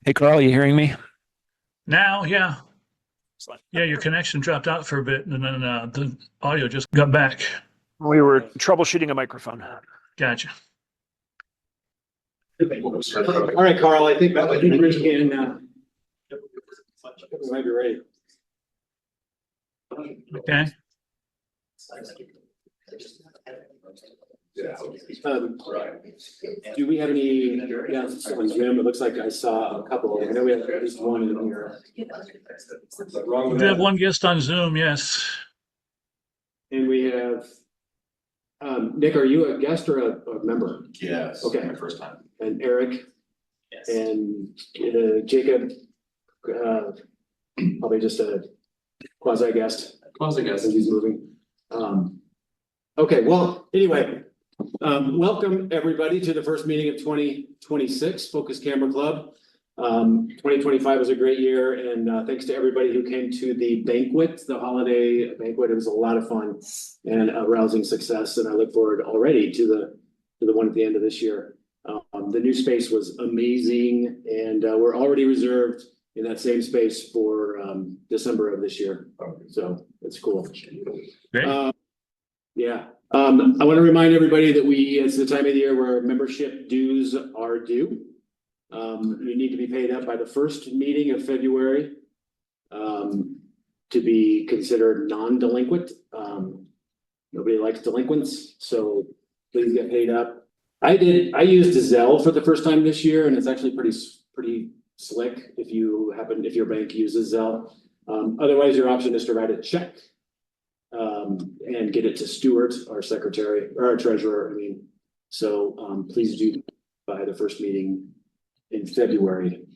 Hey, Carl, you hearing me? Now, yeah, Excellent. yeah, your connection dropped out for a bit, and then the audio just got back. We were troubleshooting a microphone. Gotcha. All right, Carl, I think we can, we might be ready. Okay. Do we have any, yeah, on Zoom? It looks like I saw a couple. I know we have at least one in here. We do have one guest on Zoom, yes. And we have, Nick, are you a guest or a member? Yes. Okay. My first time. And Eric Yes. and Jacob, probably just a quasi guest. Close, I guess. As he's moving. Okay, well, anyway, welcome everybody to the first meeting of 2026 Focus Camera Club. 2025 was a great year, and thanks to everybody who came to the banquet, the holiday banquet. It was a lot of fun and a rousing success, and I look forward already to the one at the end of this year. The new space was amazing, and we're already reserved in that same space for December of this year. So it's cool. Great. Yeah. I want to remind everybody that it's the time of the year where membership dues are due. You need to be paid up by the first meeting of February to be considered non-delinquent. Nobody likes delinquents, so please get paid up. I used Zelle for the first time this year, and it's actually pretty slick if your bank uses Zelle. Otherwise, your option is to write a check and get it to Stuart, our secretary, or our treasurer, I mean. So please do by the first meeting in February.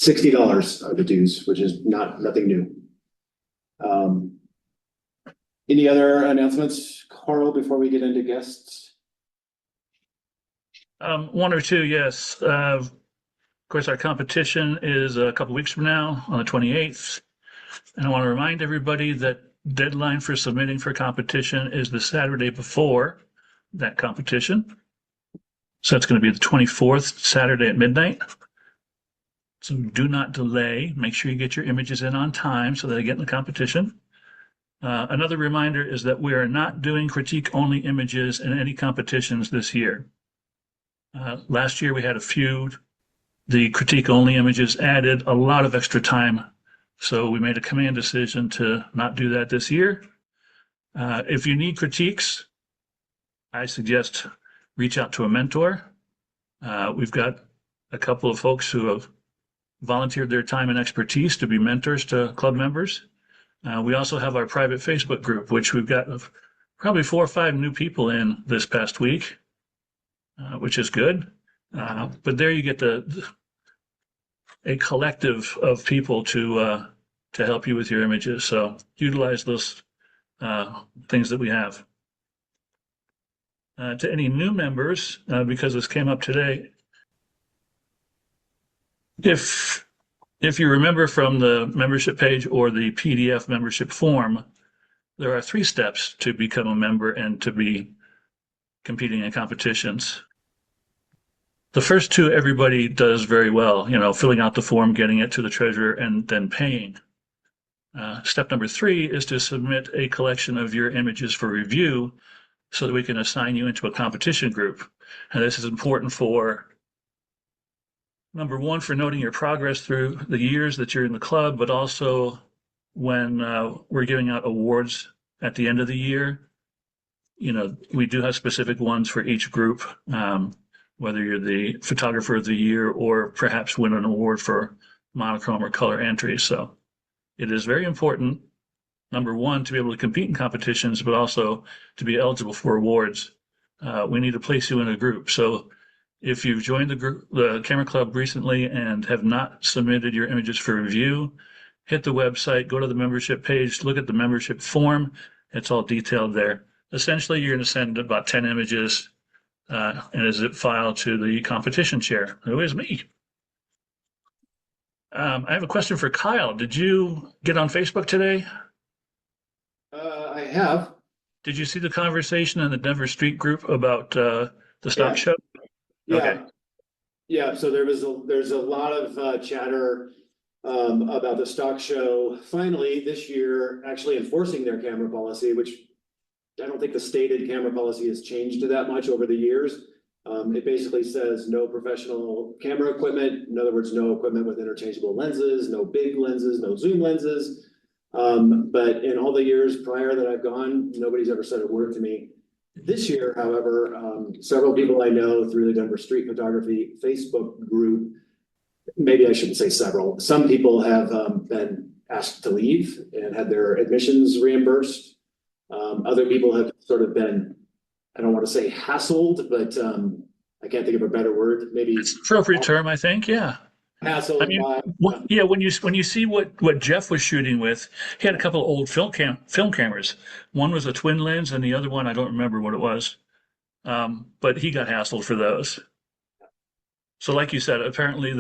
$60 are the dues, which is nothing new. Any other announcements, Carl, before we get into guests? One or two, yes. Of course, our competition is a couple weeks from now on the 28th. And I want to remind everybody that deadline for submitting for competition is the Saturday before that competition. So it's going to be the 24th, Saturday at midnight. So do not delay. Make sure you get your images in on time so that they get in the competition. Another reminder is that we are not doing critique-only images in any competitions this year. Last year we had a few. The critique-only images added a lot of extra time. So we made a command decision to not do that this year. If you need critiques, I suggest reach out to a mentor. We've got a couple of folks who have volunteered their time and expertise to be mentors to club members. We also have our private Facebook group, which we've got probably 4 or 5 new people in this past week, which is good. But there you get a collective of people to help you with your images. So utilize those things that we have. To any new members, because this came up today, if you remember from the membership page or the PDF membership form, there are 3 steps to become a member and to be competing in competitions. The first 2, everybody does very well, filling out the form, getting it to the treasurer, and then paying. Step number 3 is to submit a collection of your images for review so that we can assign you into a competition group. And this is important for, number 1, for noting your progress through the years that you're in the club, but also when we're giving out awards at the end of the year. We do have specific ones for each group, whether you're the photographer of the year or perhaps win an award for monochrome or color entry. So it is very important, number 1, to be able to compete in competitions, but also to be eligible for awards. We need to place you in a group. So if you've joined the Camera Club recently and have not submitted your images for review, hit the website, go to the membership page, look at the membership form. It's all detailed there. Essentially, you're going to send about 10 images in a zip file to the competition chair, who is me. I have a question for Kyle. Did you get on Facebook today? I have. Did you see the conversation in the Denver Street group about the stock show? Yeah. Okay. Yeah, so there's a lot of chatter about the stock show finally this year actually enforcing their camera policy, which I don't think the stated camera policy has changed that much over the years. It basically says no professional camera equipment. In other words, no equipment with interchangeable lenses, no big lenses, no zoom lenses. But in all the years prior that I've gone, nobody's ever said a word to me. This year, however, several people I know through the Denver Street Photography Facebook group, maybe I shouldn't say several, some people have been asked to leave and had their admissions reimbursed. Other people have sort of been, I don't want to say hassled, but I can't think of a better word. Maybe It's an appropriate term, I think. Yeah. hassled I mean, by. yeah. When you see what Jeff was shooting with, he had a couple of old film cameras. One was a twin lens, and the other one I don't remember what it was. But he got hassled for those. So, like you said, apparently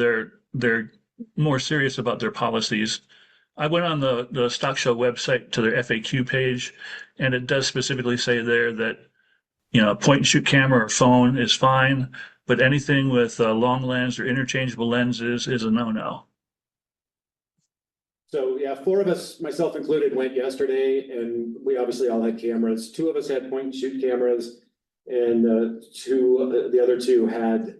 they're more serious about their policies. I went on the stock show website to their FAQ page, and it does specifically say there that point and shoot camera or phone is fine, but anything with a long lens or interchangeable lenses is a no-no. So yeah, 4 of us, myself included, went yesterday, and we obviously all had cameras. 2 of us had point and shoot cameras, and the other 2 had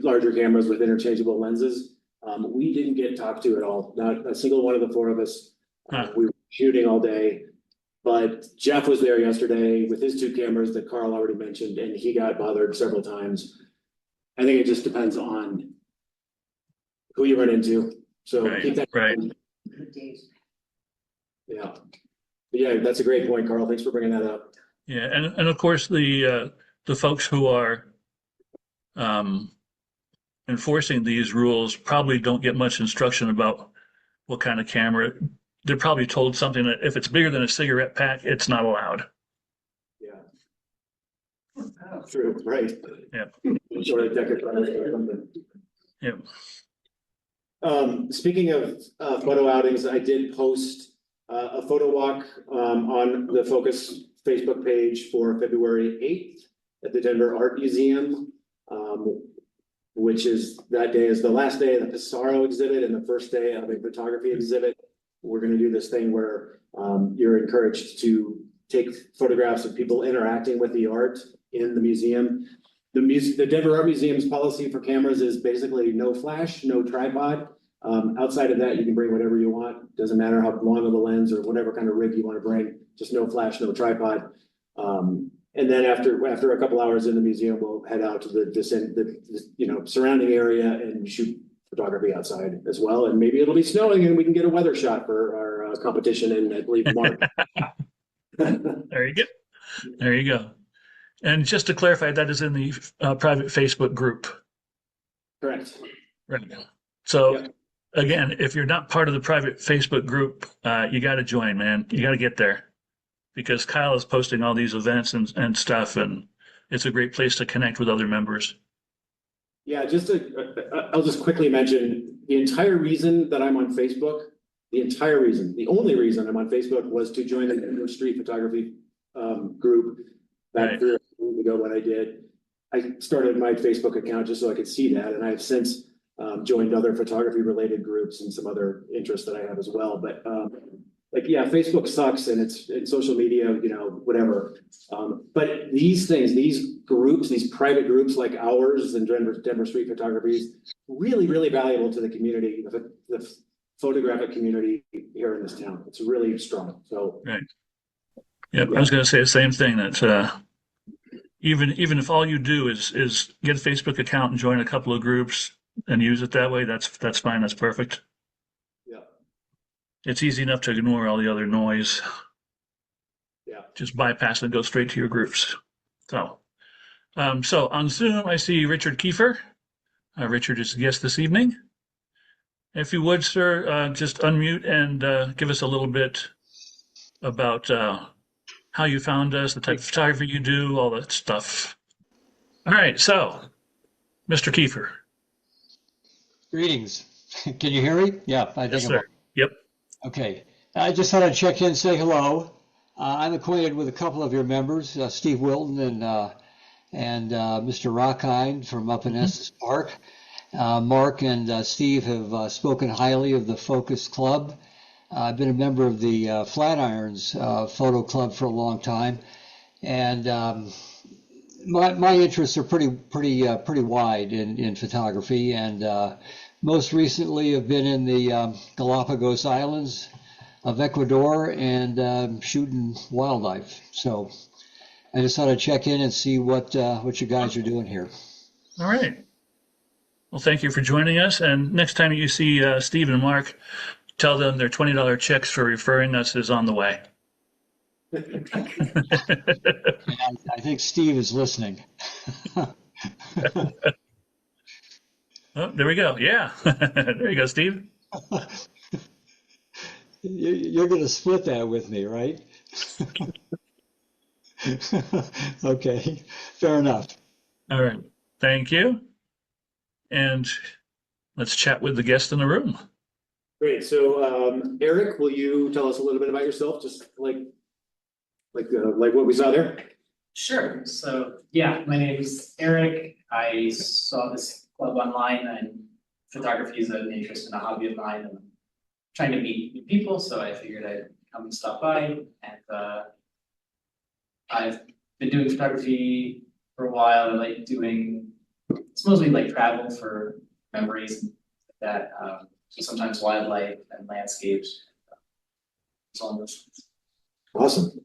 larger cameras with interchangeable lenses. We didn't get talked to at all. Not a single one of the 4 of us. We were shooting all day. But Jeff was there yesterday with his 2 cameras that Carl already mentioned, and he got bothered several times. I think it just depends on who you run into. So keep that right. Yeah. But yeah, that's a great point, Carl. Thanks for bringing that up. Yeah, and of course the folks who are enforcing these rules probably don't get much instruction about what kind of camera. They're probably told something that if it's bigger than a cigarette pack, it's not allowed. Yeah. True, right. Yeah. Sort of deck or something. Yeah. Speaking of photo outings, I did post a photo walk on the Focus Facebook page for February 8th at the Denver Art Museum, which is that day is the last day of the Pissarro exhibit and the first day of a photography exhibit. We're going to do this thing where you're encouraged to take photographs of people interacting with the art in the museum. The Denver Art Museum's policy for cameras is basically no flash, no tripod. Outside of that, you can bring whatever you want. Doesn't matter how long of a lens or whatever kind of rig you want to bring. Just no flash, no tripod. And then after a couple hours in the museum, we'll head out to the surrounding area and shoot photography outside as well. And maybe it'll be snowing and we can get a weather shot for our competition in, I believe, March. There you go. There you go. And just to clarify, that is in the private Facebook group. Correct. Right. So yeah. Again, if you're not part of the private Facebook group, you got to join, man. You got to get there because Kyle is posting all these events and stuff, and it's a great place to connect with other members. Yeah, I'll just quickly mention the entire reason that I'm on Facebook, the only reason I'm on Facebook was to join the Denver Street Photography group back 3 years ago when I did. I started my Facebook account just so I could see that, and I've since joined other photography related groups and some other interests that I have as well. But Facebook sucks and it's social media, whatever. But these things, these groups, these private groups like ours and Denver Street Photography is really, really valuable to the community, the photographic community here in this town. It's really strong. So right. Yep, yeah. I was going to say the same thing. That even if all you do is get a Facebook account and join a couple of groups and use it that way, that's fine. That's perfect. Yeah. It's easy enough to ignore all the other noise. Yeah. Just bypass and go straight to your groups. So on Zoom, I see Richard Kiefer. Richard is a guest this evening. If you would, sir, just unmute and give us a little bit about how you found us, the type of photography you do, all that stuff. All right, so Mr. Kiefer. Greetings. Can you hear me? Yeah, I think yes, sir. Yep. Okay. I just thought I'd check in, say hello. I'm acquainted with a couple of your members, Steve Wilton and Mr. Rockhind from up in Estes Park. Mark and Steve have spoken highly of the Focus Club. I've been a member of the Flatirons Photo Club for a long time, and my interests are pretty wide in photography, and most recently have been in the Galapagos Islands of Ecuador and shooting wildlife. So I just thought I'd check in and see what you guys are doing here. All right. Well, thank you for joining us. And next time you see Steve and Mark, tell them their $20 checks for referring us is on the way. And I think Steve is listening. Oh, there we go. Yeah. There you go, Steve. You're going to split that with me, right? Okay, fair enough. All right. Thank you. And let's chat with the guest in the room. Great. So, Eric, will you tell us a little bit about yourself, just like what we saw there? Sure. So yeah, my name is Eric. I saw this club online, and photography is an interest and a hobby of mine. And I'm trying to meet new people, so I figured I'd come and stop by. And I've been doing photography for a while. I like doing, it's mostly like travel for memories and that. So sometimes wildlife and landscapes. So on those things. Awesome.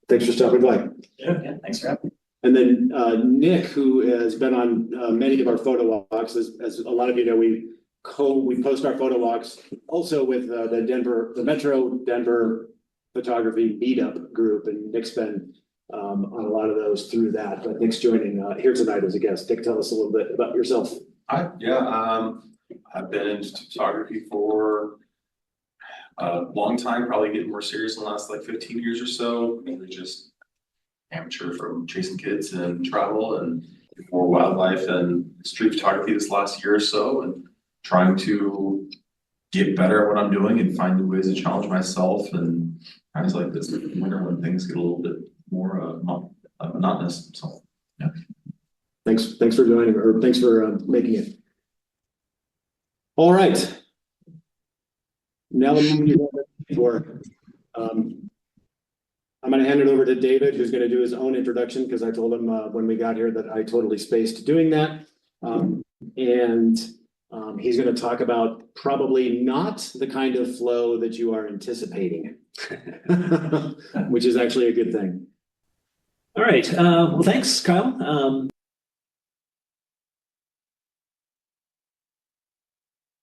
Thanks for stopping by. Yeah, thanks for having me. And then Nick, who has been on many of our photo walks, as a lot of you know, we post our photo walks also with the Metro Denver Photography Meetup group, and Nick's been on a lot of those through that. But Nick's joining here tonight as a guest. Nick, tell us a little bit about yourself. Hi, yeah, I've been into photography for a long time, probably getting more serious in the last like 15 years or so. Mainly just amateur from chasing kids and travel, and more wildlife and street photography this last year or so, and trying to get better at what I'm doing and find new ways to challenge myself. And times like this winter when things get a little bit more monotonous. So yeah. Thanks for joining, or thanks for making it. All right. Now I'm going to hand it over to David, who's going to do his own introduction, because I told him when we got here that I totally spaced doing that. He's going to talk about probably not the kind of flow that you are anticipating, which is actually a good thing. All right. Well, thanks, Kyle.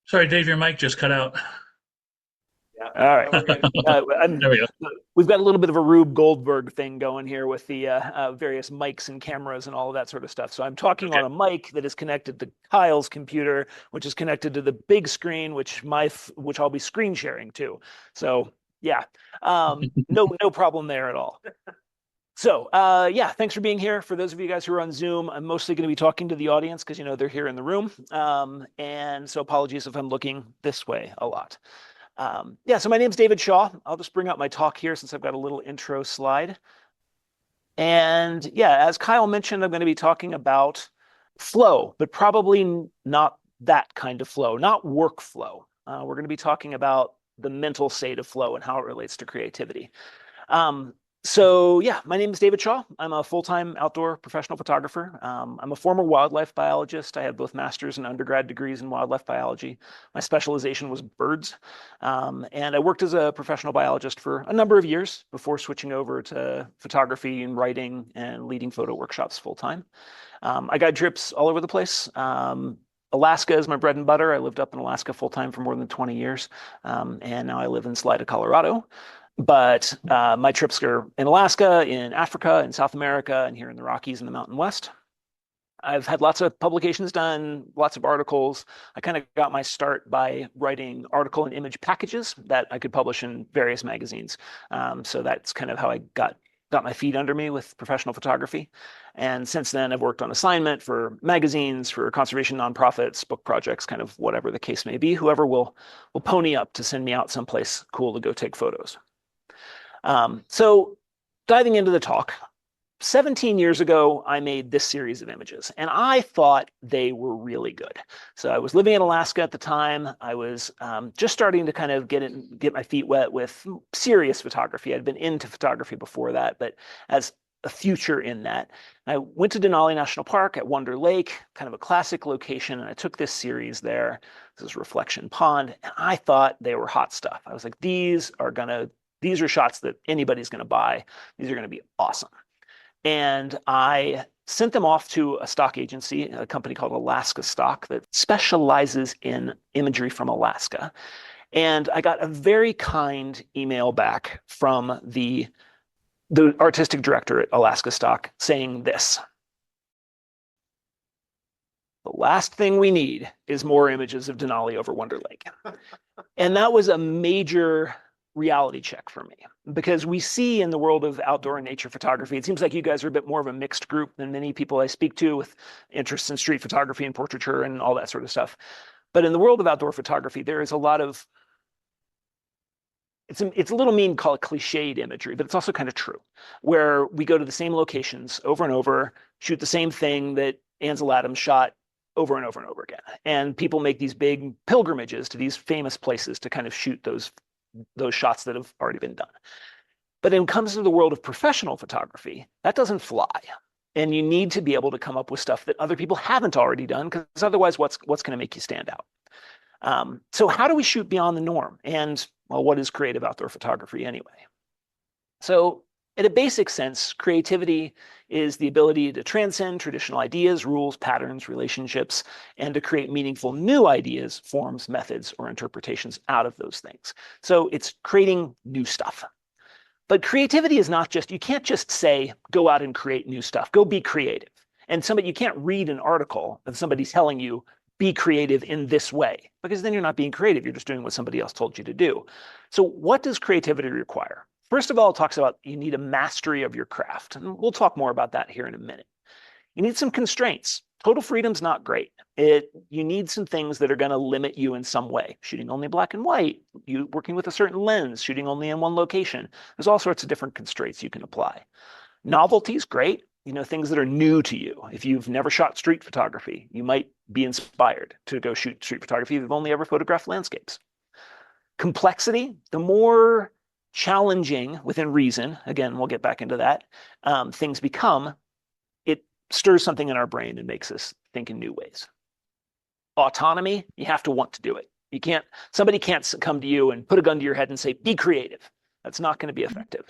Sorry, Dave, your mic just cut out. All right. There we go. We've got a little bit of a Rube Goldberg thing going here with the various mics and cameras and all of that sort of stuff. So I'm talking on a mic that is connected to Kyle's computer, which is connected to the big screen, which I'll be screen sharing too. So yeah, no problem there at all. So yeah, thanks for being here. For those of you guys who are on Zoom, I'm mostly going to be talking to the audience because they're here in the room. And so apologies if I'm looking this way a lot. Yeah, so my name's David Shaw. I'll just bring up my talk here since I've got a little intro slide. And yeah, as Kyle mentioned, I'm going to be talking about flow, but probably not that kind of flow, not workflow. We're going to be talking about the mental state of flow and how it relates to creativity. So yeah, my name is David Shaw. I'm a full-time outdoor professional photographer. I'm a former wildlife biologist. I have both master's and undergrad degrees in wildlife biology. My specialization was birds. And I worked as a professional biologist for a number of years before switching over to photography and writing and leading photo workshops full-time. I got trips all over the place. Alaska is my bread and butter. I lived up in Alaska full-time for more than 20 years. And now I live in Salida, Colorado. But my trips are in Alaska, in Africa, in South America, and here in the Rockies in the Mountain West. I've had lots of publications done, lots of articles. I kind of got my start by writing article and image packages that I could publish in various magazines. So that's kind of how I got my feet under me with professional photography. And since then, I've worked on assignment for magazines, for conservation nonprofits, book projects, kind of whatever the case may be. Whoever will pony up to send me out someplace cool to go take photos. So diving into the talk, 17 years ago, I made this series of images, and I thought they were really good. So I was living in Alaska at the time. I was just starting to kind of get my feet wet with serious photography. I'd been into photography before that, but as a future in that. I went to Denali National Park at Wonder Lake, kind of a classic location, and I took this series there. This is Reflection Pond, and I thought they were hot stuff. I was like, these are shots that anybody's gonna buy. These are gonna be awesome. And I sent them off to a stock agency, a company called Alaska Stock that specializes in imagery from Alaska. And I got a very kind email back from the artistic director at Alaska Stock saying this: the last thing we need is more images of Denali over Wonder Lake. And that was a major reality check for me, because we see in the world of outdoor and nature photography, it seems like you guys are a bit more of a mixed group than many people I speak to with interests in street photography and portraiture and all that sort of stuff. But in the world of outdoor photography, there is a lot of, it's a little mean to call it cliched imagery, but it's also kind of true, where we go to the same locations over and over, shoot the same thing that Ansel Adams shot over and over and over again. And people make these big pilgrimages to these famous places to kind of shoot those shots that have already been done. But when it comes to the world of professional photography, that doesn't fly. And you need to be able to come up with stuff that other people haven't already done, because otherwise what's going to make you stand out? So how do we shoot beyond the norm? And, well, what is creative outdoor photography anyway? So in a basic sense, creativity is the ability to transcend traditional ideas, rules, patterns, relationships, and to create meaningful new ideas, forms, methods, or interpretations out of those things. So it's creating new stuff. But creativity is not just, you can't just say, go out and create new stuff, go be creative. And you can't read an article that somebody's telling you, be creative in this way, because then you're not being creative, you're just doing what somebody else told you to do. So what does creativity require? First of all, it talks about you need a mastery of your craft. And we'll talk more about that here in a minute. You need some constraints. Total freedom's not great. You need some things that are going to limit you in some way. Shooting only black and white, you working with a certain lens, shooting only in one location. There's all sorts of different constraints you can apply. Novelty's great. Things that are new to you. If you've never shot street photography, you might be inspired to go shoot street photography if you've only ever photographed landscapes. Complexity, the more challenging within reason, again, we'll get back into that, things become, it stirs something in our brain and makes us think in new ways. Autonomy, you have to want to do it. Somebody can't come to you and put a gun to your head and say, be creative. That's not going to be effective.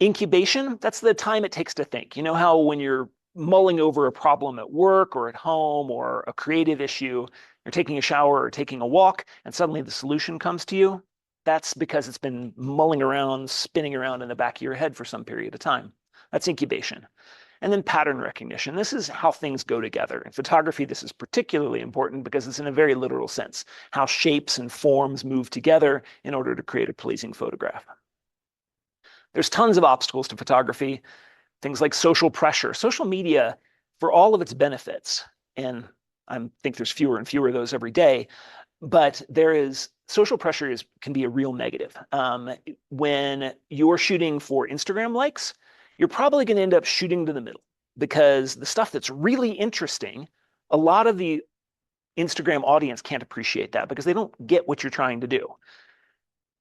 Incubation, that's the time it takes to think. You know how when you're mulling over a problem at work or at home or a creative issue, you're taking a shower or taking a walk, and suddenly the solution comes to you? That's because it's been mulling around, spinning around in the back of your head for some period of time. That's incubation. And then pattern recognition. This is how things go together. In photography, this is particularly important because it's in a very literal sense, how shapes and forms move together in order to create a pleasing photograph. There's tons of obstacles to photography, things like social pressure. Social media, for all of its benefits, and I think there's fewer and fewer of those every day, but social pressure can be a real negative. When you're shooting for Instagram likes, you're probably going to end up shooting to the middle, because the stuff that's really interesting, a lot of the Instagram audience can't appreciate that because they don't get what you're trying to do.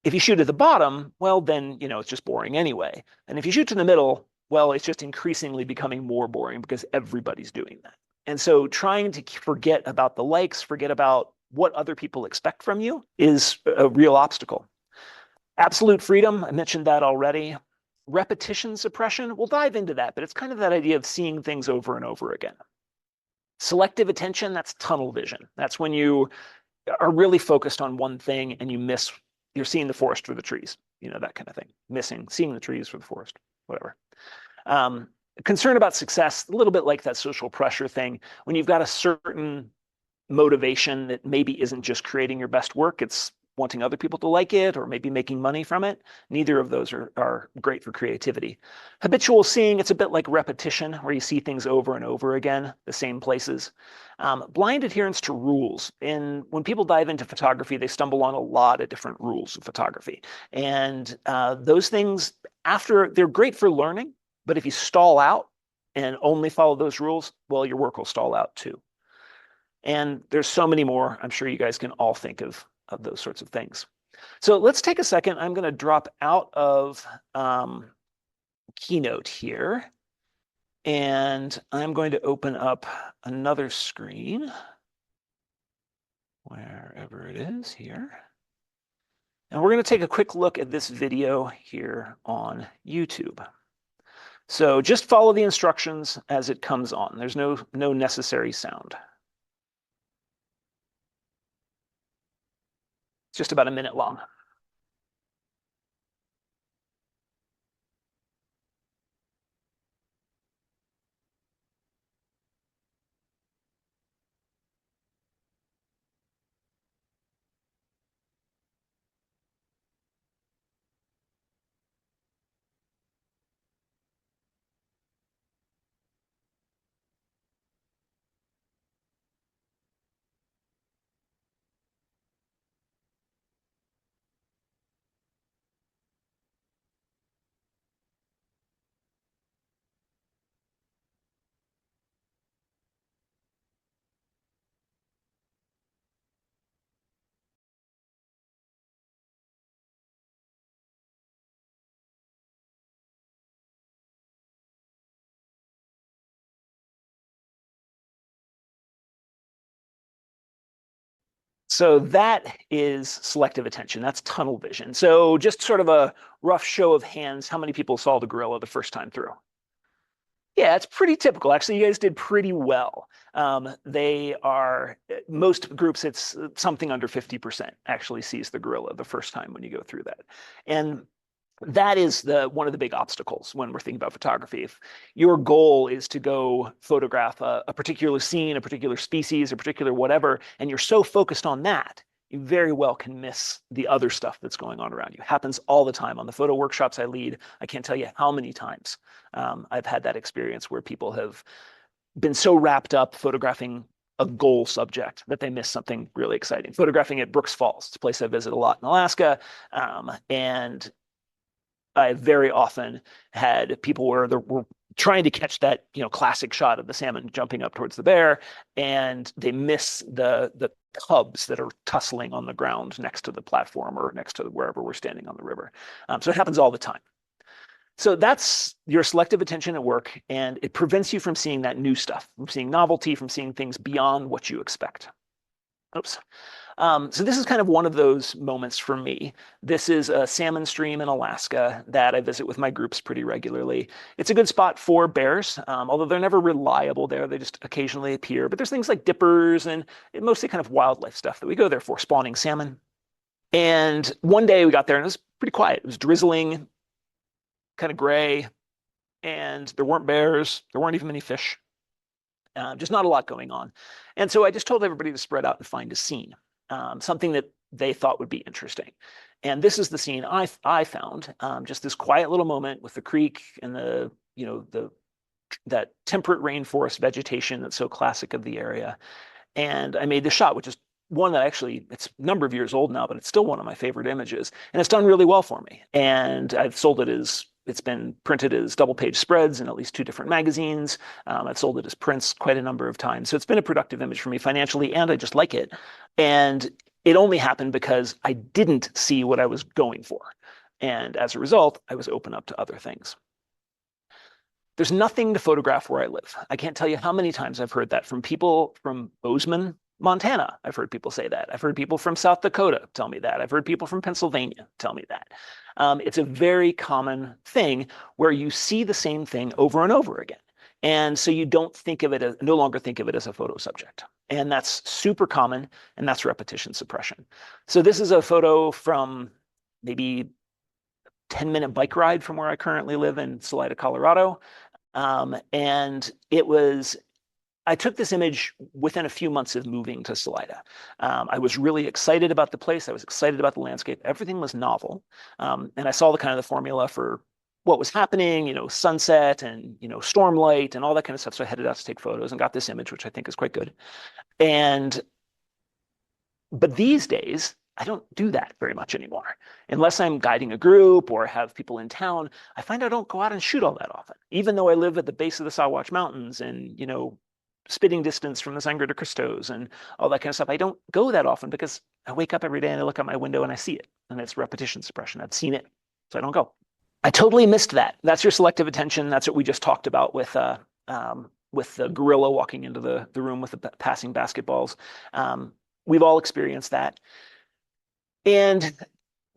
If you shoot at the bottom, well, then, it's just boring anyway. And if you shoot to the middle, well, it's just increasingly becoming more boring because everybody's doing that. And so trying to forget about the likes, forget about what other people expect from you is a real obstacle. Absolute freedom, I mentioned that already. Repetition suppression, we'll dive into that, but it's kind of that idea of seeing things over and over again. Selective attention, that's tunnel vision. That's when you are really focused on one thing and you're seeing the forest for the trees, that kind of thing. Seeing the trees for the forest, whatever. Concern about success, a little bit like that social pressure thing. When you've got a certain motivation that maybe isn't just creating your best work, it's wanting other people to like it or maybe making money from it. Neither of those are great for creativity. Habitual seeing, it's a bit like repetition, where you see things over and over again, the same places. Blind adherence to rules. And when people dive into photography, they stumble on a lot of different rules of photography. And those things, they're great for learning, But if you stall out and only follow those rules, well, your work will stall out too. And there's so many more. I'm sure you guys can all think of those sorts of things. So let's take a second. I'm going to drop out of Keynote here. And I'm going to open up another screen, wherever it is here. And we're going to take a quick look at this video here on YouTube. So just follow the instructions as it comes on. There's no necessary sound. It's just about a minute long. So that is selective attention. That's tunnel vision. So just sort of a rough show of hands, how many people saw the gorilla the first time through? Yeah, it's pretty typical. Actually, you guys did pretty well. Most groups, it's something under 50% actually sees the gorilla the first time when you go through that. And that is one of the big obstacles when we're thinking about photography. If your goal is to go photograph a particular scene, a particular species, a particular whatever, and you're so focused on that, you very well can miss the other stuff that's going on around you. It happens all the time. On the photo workshops I lead, I can't tell you how many times I've had that experience where people have been so wrapped up photographing a goal subject that they miss something really exciting. Photographing at Brooks Falls, it's a place I visit a lot in Alaska, and I very often had people where they were trying to catch that classic shot of the salmon jumping up towards the bear, and they miss the cubs that are tussling on the ground next to the platform or next to wherever we're standing on the river. So it happens all the time. So that's your selective attention at work, and it prevents you from seeing that new stuff, from seeing novelty, from seeing things beyond what you expect. Oops. So this is kind of one of those moments for me. This is a salmon stream in Alaska that I visit with my groups pretty regularly. It's a good spot for bears, although they're never reliable there. They just occasionally appear. But there's things like dippers and mostly kind of wildlife stuff that we go there for, spawning salmon. And one day we got there and it was pretty quiet. It was drizzling, kind of gray, and there weren't bears. There weren't even many fish. Just not a lot going on. And so I just told everybody to spread out and find a scene. Something that they thought would be interesting. And this is the scene I found, just this quiet little moment with the creek and that temperate rainforest vegetation that's so classic of the area. And I made this shot, which is one that actually, it's a number of years old now, but it's still one of my favorite images. And it's done really well for me. And I've sold it it's been printed as double page spreads in at least 2 different magazines. I've sold it as prints quite a number of times. So it's been a productive image for me financially, and I just like it. And it only happened because I didn't see what I was going for. And as a result, I was open up to other things. There's nothing to photograph where I live. I can't tell you how many times I've heard that from people from Bozeman, Montana. I've heard people say that. I've heard people from South Dakota tell me that. I've heard people from Pennsylvania tell me that. It's a very common thing where you see the same thing over and over again. And so you don't no longer think of it as a photo subject. And that's super common, and that's repetition suppression. So this is a photo from maybe 10-minute bike ride from where I currently live in Salida, Colorado. And I took this image within a few months of moving to Salida. I was really excited about the place. I was excited about the landscape. Everything was novel. And I saw the formula for what was happening, sunset and, storm light and all that kind of stuff. So I headed out to take photos and got this image, which I think is quite good. But these days, I don't do that very much anymore. Unless I'm guiding a group or have people in town, I find I don't go out and shoot all that often. Even though I live at the base of the Sawatch Mountains and, spitting distance from the Sangre de Cristos and all that kind of stuff, I don't go that often because I wake up every day and I look out my window and I see it. And it's repetition suppression. I've seen it, so I don't go. I totally missed that. That's your selective attention. That's what we just talked about with the gorilla walking into the room with the passing basketballs. We've all experienced that. And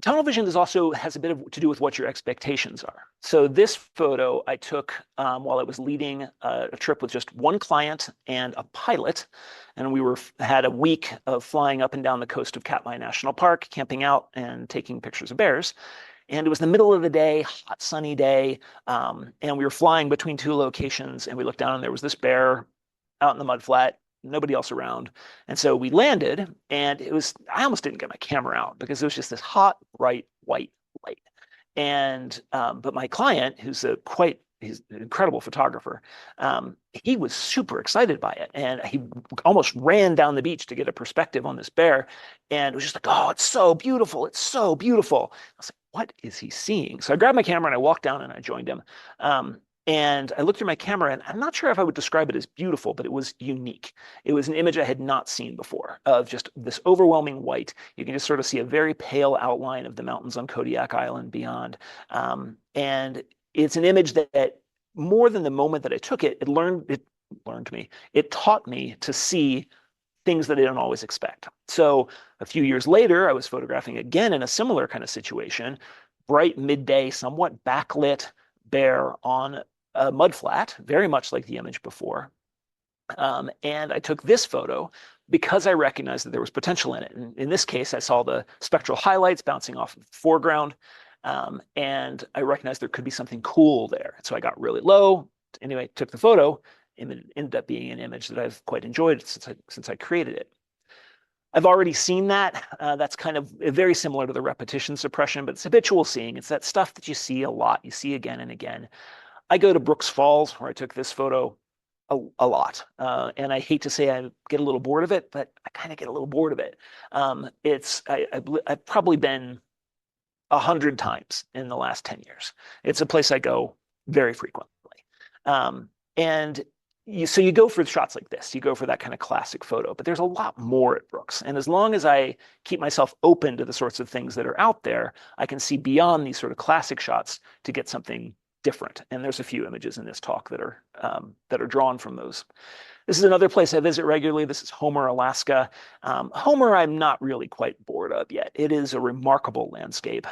tunnel vision has a bit to do with what your expectations are. So this photo I took while I was leading a trip with just one client and a pilot. And we had a week of flying up and down the coast of Katmai National Park, camping out and taking pictures of bears. And it was the middle of the day, hot, sunny day. And we were flying between two locations, and we looked down and there was this bear out in the mudflat, nobody else around. And so we landed, and I almost didn't get my camera out because it was just this hot, bright, white light. And, but my client, he's an incredible photographer, he was super excited by it. And he almost ran down the beach to get a perspective on this bear. And it was just like, oh, it's so beautiful. It's so beautiful. I was like, what is he seeing? So I grabbed my camera and I walked down and I joined him. And I looked through my camera, and I'm not sure if I would describe it as beautiful, but it was unique. It was an image I had not seen before of just this overwhelming white. You can just sort of see a very pale outline of the mountains on Kodiak Island beyond. And it's an image that more than the moment that I took it, it taught me to see things that I don't always expect. So a few years later, I was photographing again in a similar kind of situation, bright midday, somewhat backlit bear on a mudflat, very much like the image before. And I took this photo because I recognized that there was potential in it. And in this case, I saw the spectral highlights bouncing off of the foreground. And I recognized there could be something cool there. So I got really low. Anyway, took the photo. It ended up being an image that I've quite enjoyed since I created it. I've already seen that. That's kind of very similar to the repetition suppression, but it's habitual seeing. It's that stuff that you see a lot. You see again and again. I go to Brooks Falls, where I took this photo a lot. And I hate to say I get a little bored of it, but I kind of get a little bored of it. I've probably been 100 times in the last 10 years. It's a place I go very frequently. So you go for shots like this, you go for that kind of classic photo, but there's a lot more at Brooks. And as long as I keep myself open to the sorts of things that are out there, I can see beyond these sort of classic shots to get something different. And there's a few images in this talk that are drawn from those. This is another place I visit regularly. This is Homer, Alaska. Homer, I'm not really quite bored of yet. It is a remarkable landscape.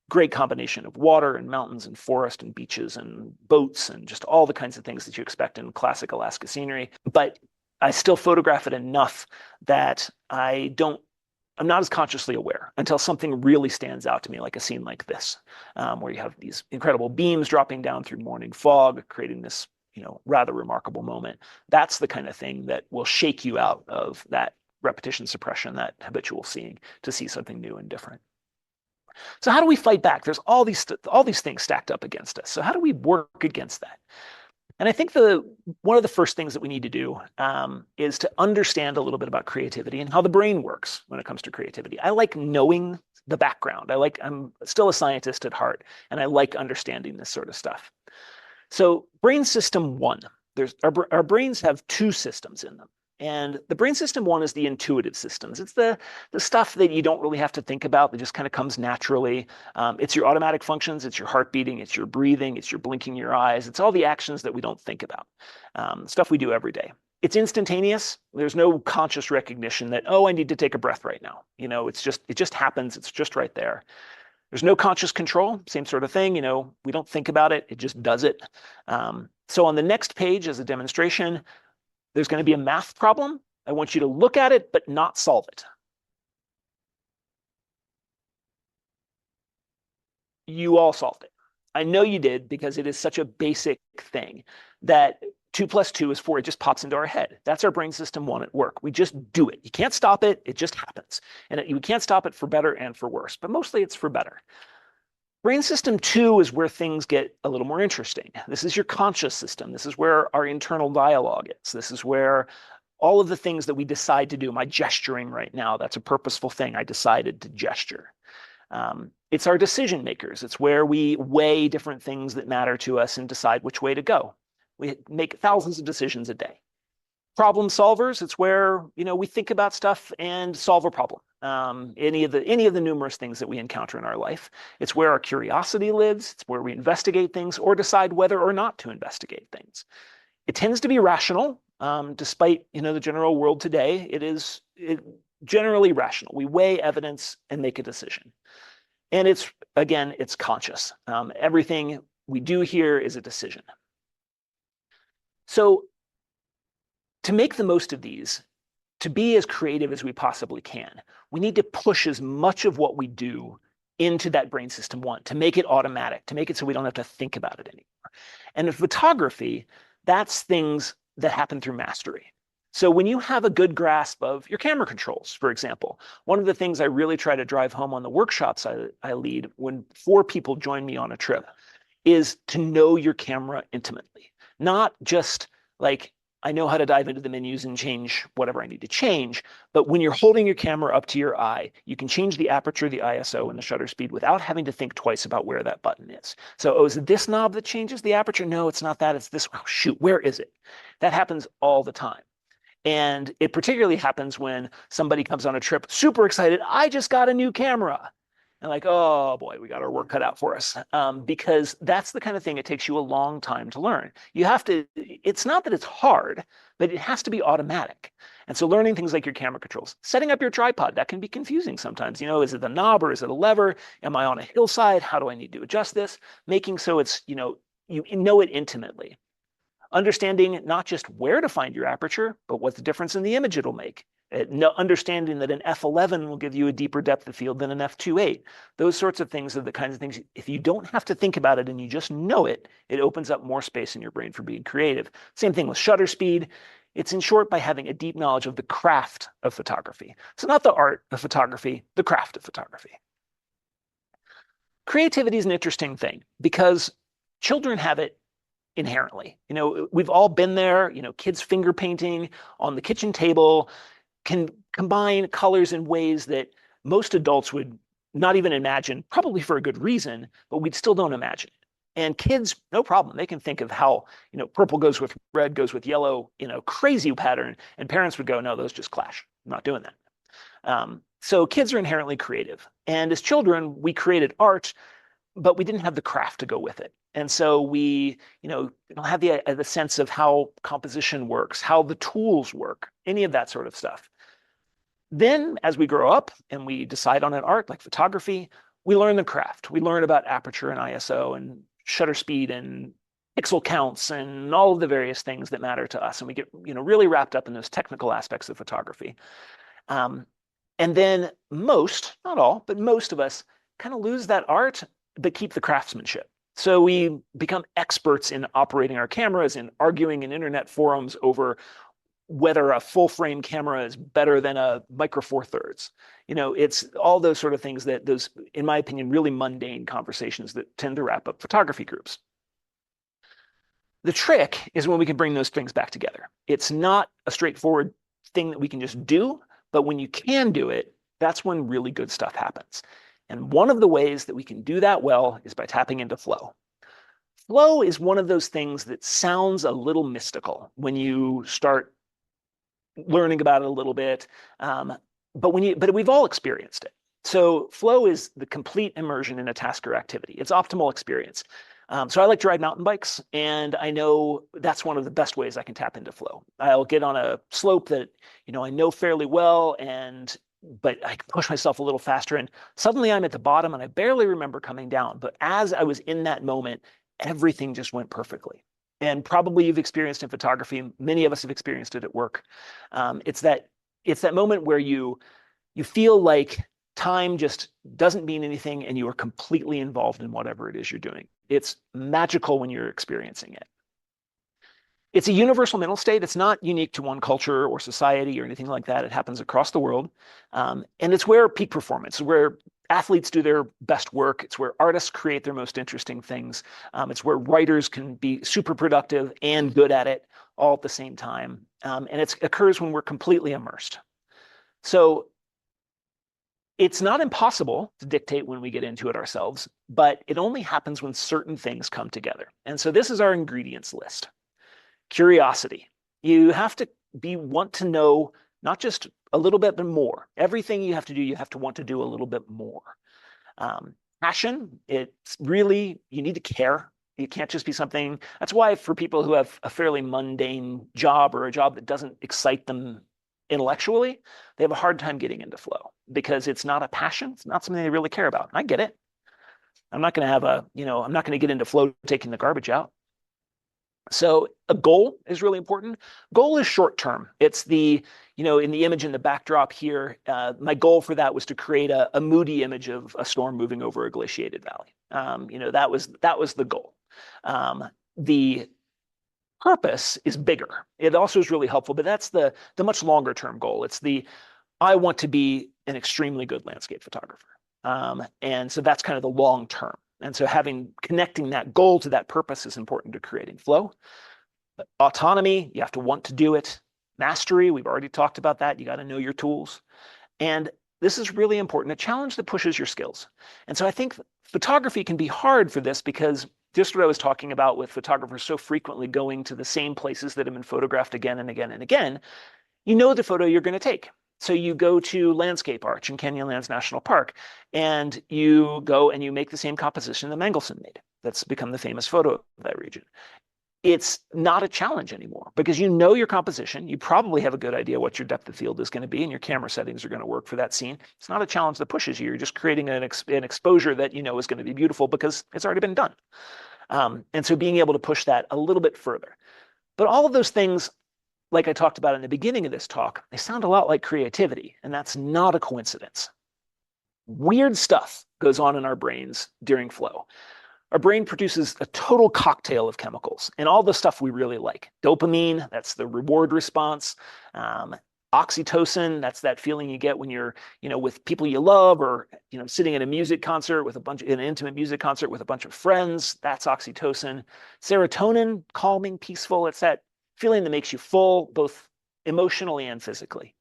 Great combination of water and mountains and forest and beaches and boats and just all the kinds of things that you expect in classic Alaska scenery. But I still photograph it enough that I'm not as consciously aware until something really stands out to me, like a scene like this, where you have these incredible beams dropping down through morning fog, creating this, rather remarkable moment. That's the kind of thing that will shake you out of that repetition suppression, that habitual seeing, to see something new and different. So how do we fight back? There's all these things stacked up against us. So how do we work against that? And I think one of the first things that we need to do is to understand a little bit about creativity and how the brain works when it comes to creativity. I like knowing the background. I'm still a scientist at heart, and I like understanding this sort of stuff. So brain system one, our brains have two systems in them. And the brain system one is the intuitive systems. It's the stuff that you don't really have to think about, that just kind of comes naturally. It's your automatic functions, it's your heart beating, it's your breathing, it's your blinking your eyes. It's all the actions that we don't think about, stuff we do every day. It's instantaneous. There's no conscious recognition that, oh, I need to take a breath right now. It just happens. It's just right there. There's no conscious control, same sort of thing. We don't think about it. It just does it. So on the next page as a demonstration, there's going to be a math problem. I want you to look at it, but not solve it. You all solved it. I know you did, because it is such a basic thing that 2 + 2 is 4. It just pops into our head. That's our brain system one at work. We just do it. You can't stop it. It just happens. And you can't stop it for better and for worse, but mostly it's for better. Brain system 2 is where things get a little more interesting. This is your conscious system. This is where our internal dialogue is. This is where all of the things that we decide to do. My gesturing right now, that's a purposeful thing. I decided to gesture. It's our decision makers. It's where we weigh different things that matter to us and decide which way to go. We make thousands of decisions a day. Problem solvers, it's where we think about stuff and solve a problem. Any of the numerous things that we encounter in our life. It's where our curiosity lives. It's where we investigate things or decide whether or not to investigate things. It tends to be rational, despite the general world today. It generally rational. We weigh evidence and make a decision. And it's conscious. Everything we do here is a decision. So to make the most of these, to be as creative as we possibly can, we need to push as much of what we do into that brain system one, to make it automatic, to make it so we don't have to think about it anymore. And in photography, that's things that happen through mastery. So when you have a good grasp of your camera controls, for example, one of the things I really try to drive home on the workshops I lead when 4 people join me on a trip is to know your camera intimately. Not just like, I know how to dive into the menus and change whatever I need to change, but when you're holding your camera up to your eye, you can change the aperture, the ISO, and the shutter speed without having to think twice about where that button is. So, is it this knob that changes the aperture? No, it's not that, it's this. Oh, shoot, where is it? That happens all the time. And it particularly happens when somebody comes on a trip super excited, I just got a new camera. And like, oh boy, we got our work cut out for us. Because that's the kind of thing it takes you a long time to learn. You have to, it's not that it's hard, but it has to be automatic. And so learning things like your camera controls, setting up your tripod, that can be confusing sometimes. Is it the knob or is it a lever? Am I on a hillside? How do I need to adjust this? Making so it's, you know it intimately. Understanding not just where to find your aperture, but what the difference in the image it'll make. Understanding that an f11 will give you a deeper depth of field than an f2.8. Those sorts of things are the kinds of things, if you don't have to think about it and you just know it, it opens up more space in your brain for being creative. Same thing with shutter speed. It's in short by having a deep knowledge of the craft of photography. So not the art of photography, the craft of photography. Creativity is an interesting thing because children have it inherently. We've all been there, kids finger painting on the kitchen table, can combine colors in ways that most adults would not even imagine, probably for a good reason, but we still don't imagine it. And kids, no problem. They can think of how, purple goes with red, goes with yellow, crazy pattern. And parents would go, no, those just clash. I'm not doing that. So kids are inherently creative. And as children, we created art, but we didn't have the craft to go with it. And so we, don't have the sense of how composition works, how the tools work, any of that sort of stuff. Then as we grow up and we decide on an art like photography, we learn the craft. We learn about aperture and ISO and shutter speed and pixel counts and all of the various things that matter to us. And we get, really wrapped up in those technical aspects of photography. And then most, not all, but most of us kind of lose that art, but keep the craftsmanship. So we become experts in operating our cameras and arguing in internet forums over whether a full frame camera is better than a micro four thirds. It's all those sort of things those, in my opinion, really mundane conversations that tend to wrap up photography groups. The trick is when we can bring those things back together. It's not a straightforward thing that we can just do, but when you can do it, that's when really good stuff happens. And one of the ways that we can do that well is by tapping into flow. Flow is one of those things that sounds a little mystical when you start learning about it a little bit, but we've all experienced it. So flow is the complete immersion in a task or activity. It's optimal experience. So I like to ride mountain bikes, and I know that's one of the best ways I can tap into flow. I'll get on a slope that I know fairly well, but I can push myself a little faster, and suddenly I'm at the bottom and I barely remember coming down. But as I was in that moment, everything just went perfectly. And probably you've experienced in photography, many of us have experienced it at work. It's that moment where you feel like time just doesn't mean anything and you are completely involved in whatever it is you're doing. It's magical when you're experiencing it. It's a universal mental state. It's not unique to one culture or society or anything like that. It happens across the world. And it's where peak performance, where athletes do their best work. It's where artists create their most interesting things. It's where writers can be super productive and good at it all at the same time. And it occurs when we're completely immersed. So it's not impossible to dictate when we get into it ourselves, but it only happens when certain things come together. And so this is our ingredients list. Curiosity. You have to want to know not just a little bit, but more. Everything you have to do, you have to want to do a little bit more. Passion, it's really, you need to care. It can't just be something, that's why for people who have a fairly mundane job or a job that doesn't excite them intellectually, they have a hard time getting into flow because it's not a passion. It's not something they really care about. I get it. I'm not going to have I'm not going to get into flow taking the garbage out. So a goal is really important. Goal is short term. It's in the image in the backdrop here, my goal for that was to create a moody image of a storm moving over a glaciated valley. That was the goal. The purpose is bigger. It also is really helpful, but that's the much longer term goal. It's I want to be an extremely good landscape photographer. And so that's kind of the long term. And so connecting that goal to that purpose is important to creating flow. But autonomy, you have to want to do it. Mastery, we've already talked about that. You got to know your tools. And this is really important, a challenge that pushes your skills. And so I think photography can be hard for this because just what I was talking about with photographers so frequently going to the same places that have been photographed again and again and again, you know the photo you're going to take. So you go to Landscape Arch in Canyonlands National Park, and you go and you make the same composition that Mangelsson made. That's become the famous photo of that region. It's not a challenge anymore because you know your composition. You probably have a good idea what your depth of field is going to be, and your camera settings are going to work for that scene. It's not a challenge that pushes you. You're just creating an exposure that you know is going to be beautiful because it's already been done. And so being able to push that a little bit further. But all of those things, like I talked about in the beginning of this talk, they sound a lot like creativity, and that's not a coincidence. Weird stuff goes on in our brains during flow. Our brain produces a total cocktail of chemicals and all the stuff we really like. Dopamine, that's the reward response. Oxytocin, that's that feeling you get when you're, with people you love, or, sitting at a music concert with an intimate music concert with a bunch of friends. That's oxytocin. Serotonin, calming, peaceful. It's that feeling that makes you full, both emotionally and physically.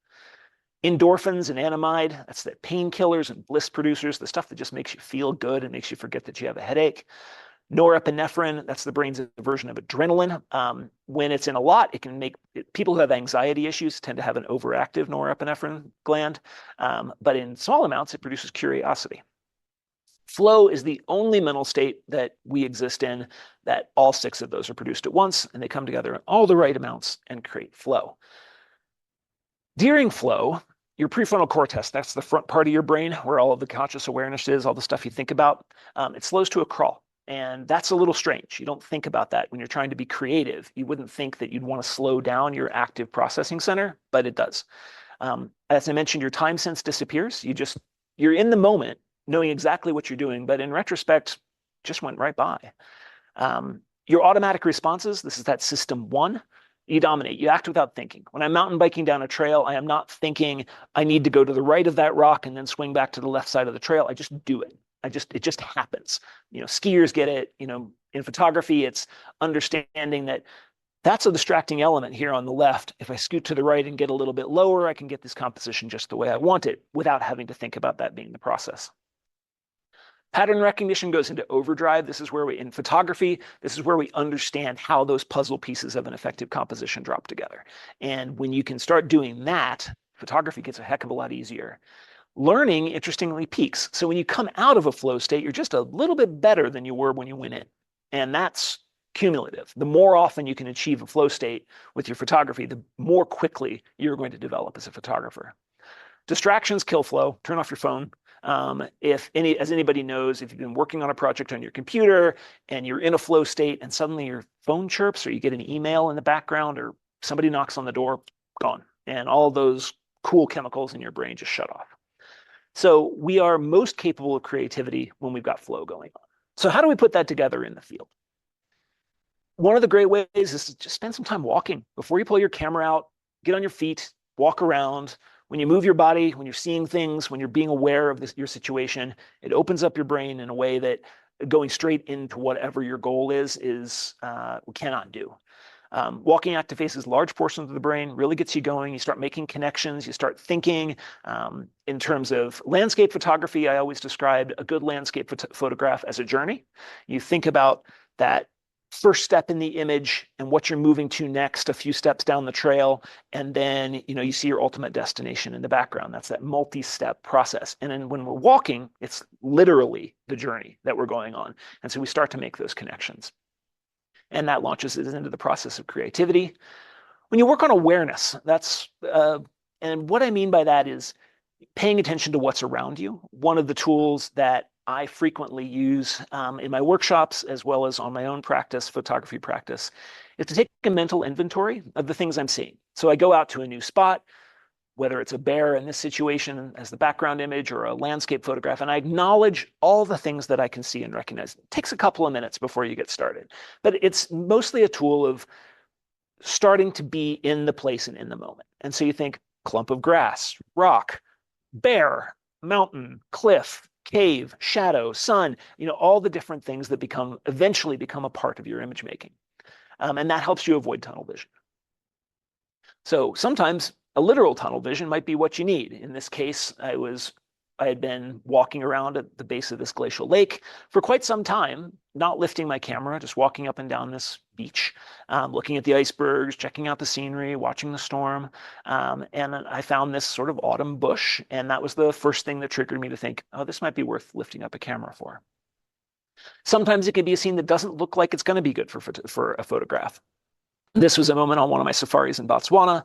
Endorphins and anandamide, that's the painkillers and bliss producers, the stuff that just makes you feel good and makes you forget that you have a headache. Norepinephrine, that's the brain's version of adrenaline. When it's in a lot, it can make people who have anxiety issues tend to have an overactive norepinephrine gland. But in small amounts, it produces curiosity. Flow is the only mental state that we exist in that all 6 of those are produced at once, and they come together in all the right amounts and create flow. During flow, your prefrontal cortex, that's the front part of your brain where all of the conscious awareness is, all the stuff you think about, it slows to a crawl. And that's a little strange. You don't think about that when you're trying to be creative. You wouldn't think that you'd want to slow down your active processing center, but it does. As I mentioned, your time sense disappears. You're in the moment, knowing exactly what you're doing, but in retrospect, just went right by. Your automatic responses, this is that system 1, you dominate. You act without thinking. When I'm mountain biking down a trail, I am not thinking I need to go to the right of that rock and then swing back to the left side of the trail. I just do it. It just happens. Skiers get it. In photography, it's understanding that that's a distracting element here on the left. If I scoot to the right and get a little bit lower, I can get this composition just the way I want it without having to think about that being the process. Pattern recognition goes into overdrive. This is where in photography, this is where we understand how those puzzle pieces of an effective composition drop together. And when you can start doing that, photography gets a heck of a lot easier. Learning, interestingly, peaks. So when you come out of a flow state, you're just a little bit better than you were when you went in. And that's cumulative. The more often you can achieve a flow state with your photography, the more quickly you're going to develop as a photographer. Distractions kill flow. Turn off your phone. As anybody knows, if you've been working on a project on your computer and you're in a flow state and suddenly your phone chirps or you get an email in the background or somebody knocks on the door, gone. And all those cool chemicals in your brain just shut off. So we are most capable of creativity when we've got flow going on. So how do we put that together in the field? One of the great ways is to just spend some time walking. Before you pull your camera out, get on your feet, walk around, When you move your body, when you're seeing things, when you're being aware of your situation, it opens up your brain in a way that going straight into whatever your goal is we cannot do. Walking activates large portions of the brain, really gets you going. You start making connections. You start thinking. In terms of landscape photography, I always described a good landscape photograph as a journey. You think about that first step in the image and what you're moving to next, a few steps down the trail, and then you see your ultimate destination in the background. That's that multi-step process. And then when we're walking, it's literally the journey that we're going on. And so we start to make those connections. And that launches us into the process of creativity. When you work on awareness, and what I mean by that is paying attention to what's around you. One of the tools that I frequently use in my workshops, as well as on my own practice, photography practice, is to take a mental inventory of the things I'm seeing. So I go out to a new spot, whether it's a bear in this situation as the background image or a landscape photograph, and I acknowledge all the things that I can see and recognize. It takes a couple of minutes before you get started, but it's mostly a tool of starting to be in the place and in the moment. And so you think clump of grass, rock, bear, mountain, cliff, cave, shadow, sun, all the different things that eventually become a part of your image making. And that helps you avoid tunnel vision. So sometimes a literal tunnel vision might be what you need. In this case, I had been walking around at the base of this glacial lake for quite some time, not lifting my camera, just walking up and down this beach, looking at the icebergs, checking out the scenery, watching the storm. And I found this sort of autumn bush, and that was the first thing that triggered me to think, oh, this might be worth lifting up a camera for. Sometimes it can be a scene that doesn't look like it's going to be good for a photograph. This was a moment on one of my safaris in Botswana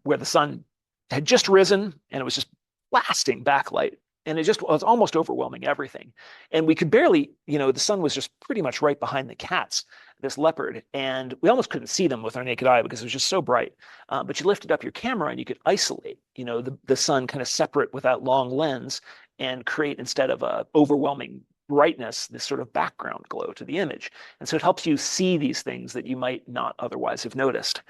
where the sun had just risen and it was just blasting backlight. And it was almost overwhelming everything. And we could barely, the sun was just pretty much right behind the cats, this leopard. And we almost couldn't see them with our naked eye because it was just so bright. But you lifted up your camera and you could isolate, the sun kind of separate with that long lens and create, instead of a overwhelming brightness, this sort of background glow to the image. And so it helps you see these things that you might not otherwise have noticed.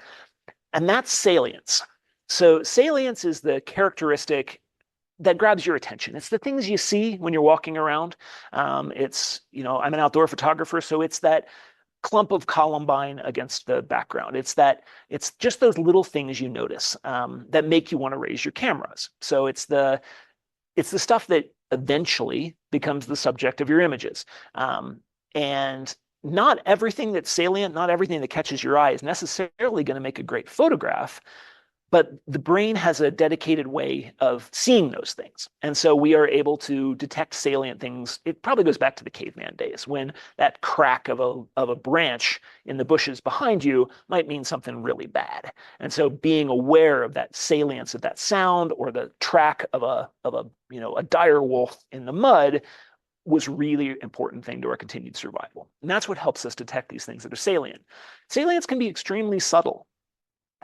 And that's salience. So salience is the characteristic that grabs your attention. It's the things you see when you're walking around. I'm an outdoor photographer, so it's that clump of columbine against the background. It's just those little things you notice that make you want to raise your cameras. So it's the stuff that eventually becomes the subject of your images. And not everything that's salient, not everything that catches your eye is necessarily going to make a great photograph, but the brain has a dedicated way of seeing those things. And so we are able to detect salient things. It probably goes back to the caveman days when that crack of a branch in the bushes behind you might mean something really bad. And so being aware of that salience of that sound or the track of a dire wolf in the mud was really important thing to our continued survival. And that's what helps us detect these things that are salient. Salience can be extremely subtle.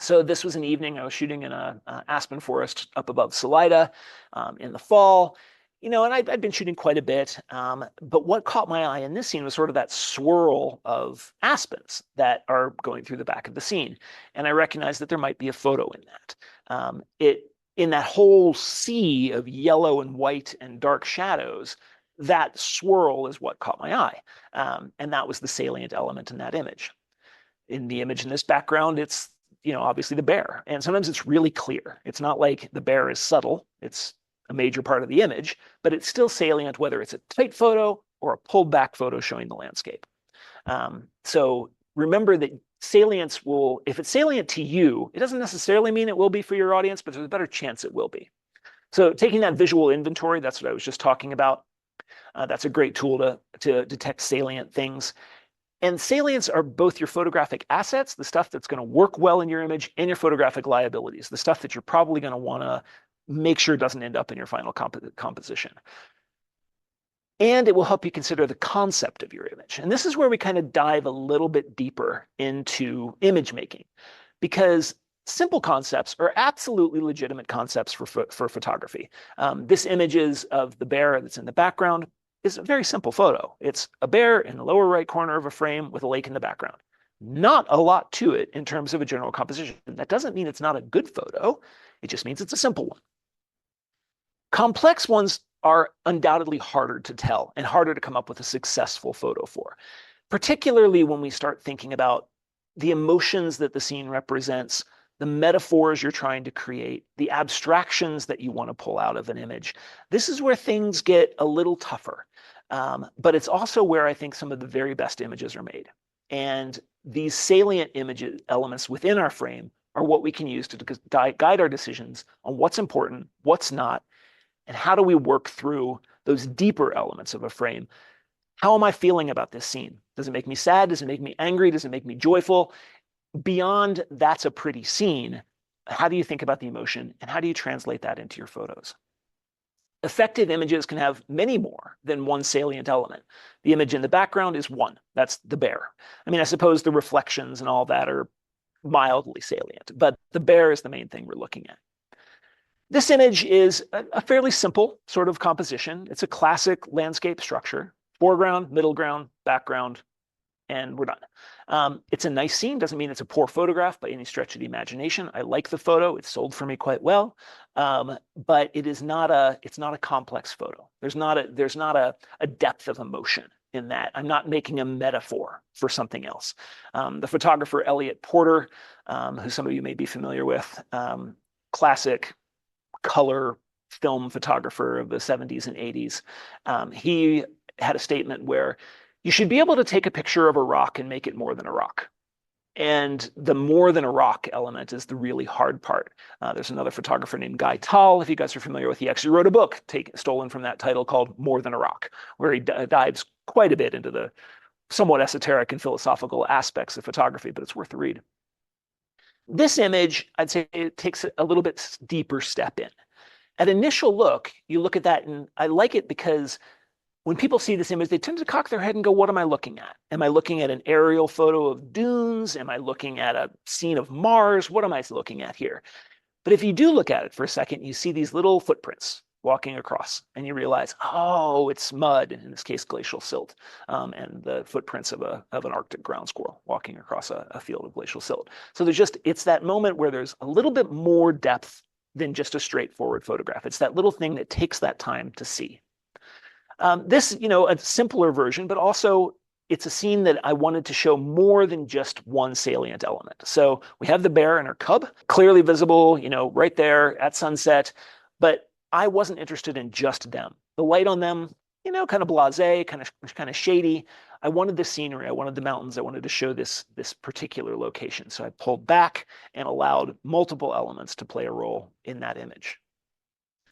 So this was an evening I was shooting in a aspen forest up above Salida in the fall, and I'd been shooting quite a bit. But what caught my eye in this scene was sort of that swirl of aspens that are going through the back of the scene. And I recognized that there might be a photo in that. In that whole sea of yellow and white and dark shadows, that swirl is what caught my eye. And that was the salient element in that image. In the image in this background, it's obviously the bear. And sometimes it's really clear. It's not like the bear is subtle. It's a major part of the image, but it's still salient, whether it's a tight photo or a pulled back photo showing the landscape. So remember that salience if it's salient to you, it doesn't necessarily mean it will be for your audience, but there's a better chance it will be. So taking that visual inventory, that's what I was just talking about. That's a great tool to detect salient things. And salients are both your photographic assets, the stuff that's going to work well in your image, and your photographic liabilities, the stuff that you're probably going to want to make sure doesn't end up in your final composition. And it will help you consider the concept of your image. And this is where we kind of dive a little bit deeper into image making, because simple concepts are absolutely legitimate concepts for photography. This image is of the bear that's in the background. Is a very simple photo. It's a bear in the lower right corner of a frame with a lake in the background. Not a lot to it in terms of a general composition. That doesn't mean it's not a good photo. It just means it's a simple one. Complex ones are undoubtedly harder to tell and harder to come up with a successful photo for, particularly when we start thinking about the emotions that the scene represents, the metaphors you're trying to create, the abstractions that you want to pull out of an image. This is where things get a little tougher. But it's also where I think some of the very best images are made. And these salient images elements within our frame are what we can use to guide our decisions on what's important, what's not, and how do we work through those deeper elements of a frame. How am I feeling about this scene? Does it make me sad? Does it make me angry? Does it make me joyful? Beyond that's a pretty scene, how do you think about the emotion, and how do you translate that into your photos? Effective images can have many more than one salient element. The image in the background is one. That's the bear. I mean, I suppose the reflections and all that are mildly salient, but the bear is the main thing we're looking at. This image is a fairly simple sort of composition. It's a classic landscape structure: foreground, middle ground, background, and we're done. It's a nice scene. Doesn't mean it's a poor photograph by any stretch of the imagination. I like the photo. It sold for me quite well, but it's not a complex photo. There's not a depth of emotion in that. I'm not making a metaphor for something else. The photographer Elliot Porter, who some of you may be familiar with, classic color film photographer of the 70s and 80s, he had a statement where you should be able to take a picture of a rock and make it more than a rock. And the more than a rock element is the really hard part. There's another photographer named Guy Tall, if you guys are familiar with. He actually wrote a book stolen from that title called More Than a Rock, where he dives quite a bit into the somewhat esoteric and philosophical aspects of photography, but it's worth a read. This image, I'd say it takes a little bit deeper step in. At initial look, you look at that, and I like it because when people see this image, they tend to cock their head and go, what am I looking at? Am I looking at an aerial photo of dunes? Am I looking at a scene of Mars? What am I looking at here? But if you do look at it for a second, you see these little footprints walking across, and you realize, oh, it's mud, in this case, glacial silt, and the footprints of an Arctic ground squirrel walking across a field of glacial silt. So it's that moment where there's a little bit more depth than just a straightforward photograph. It's that little thing that takes that time to see. This, a simpler version, but also it's a scene that I wanted to show more than just one salient element. So we have the bear and her cub, clearly visible, right there at sunset, but I wasn't interested in just them. The light on them, kind of blasé, kind of shady. I wanted the scenery. I wanted the mountains. I wanted to show this particular location. So I pulled back and allowed multiple elements to play a role in that image.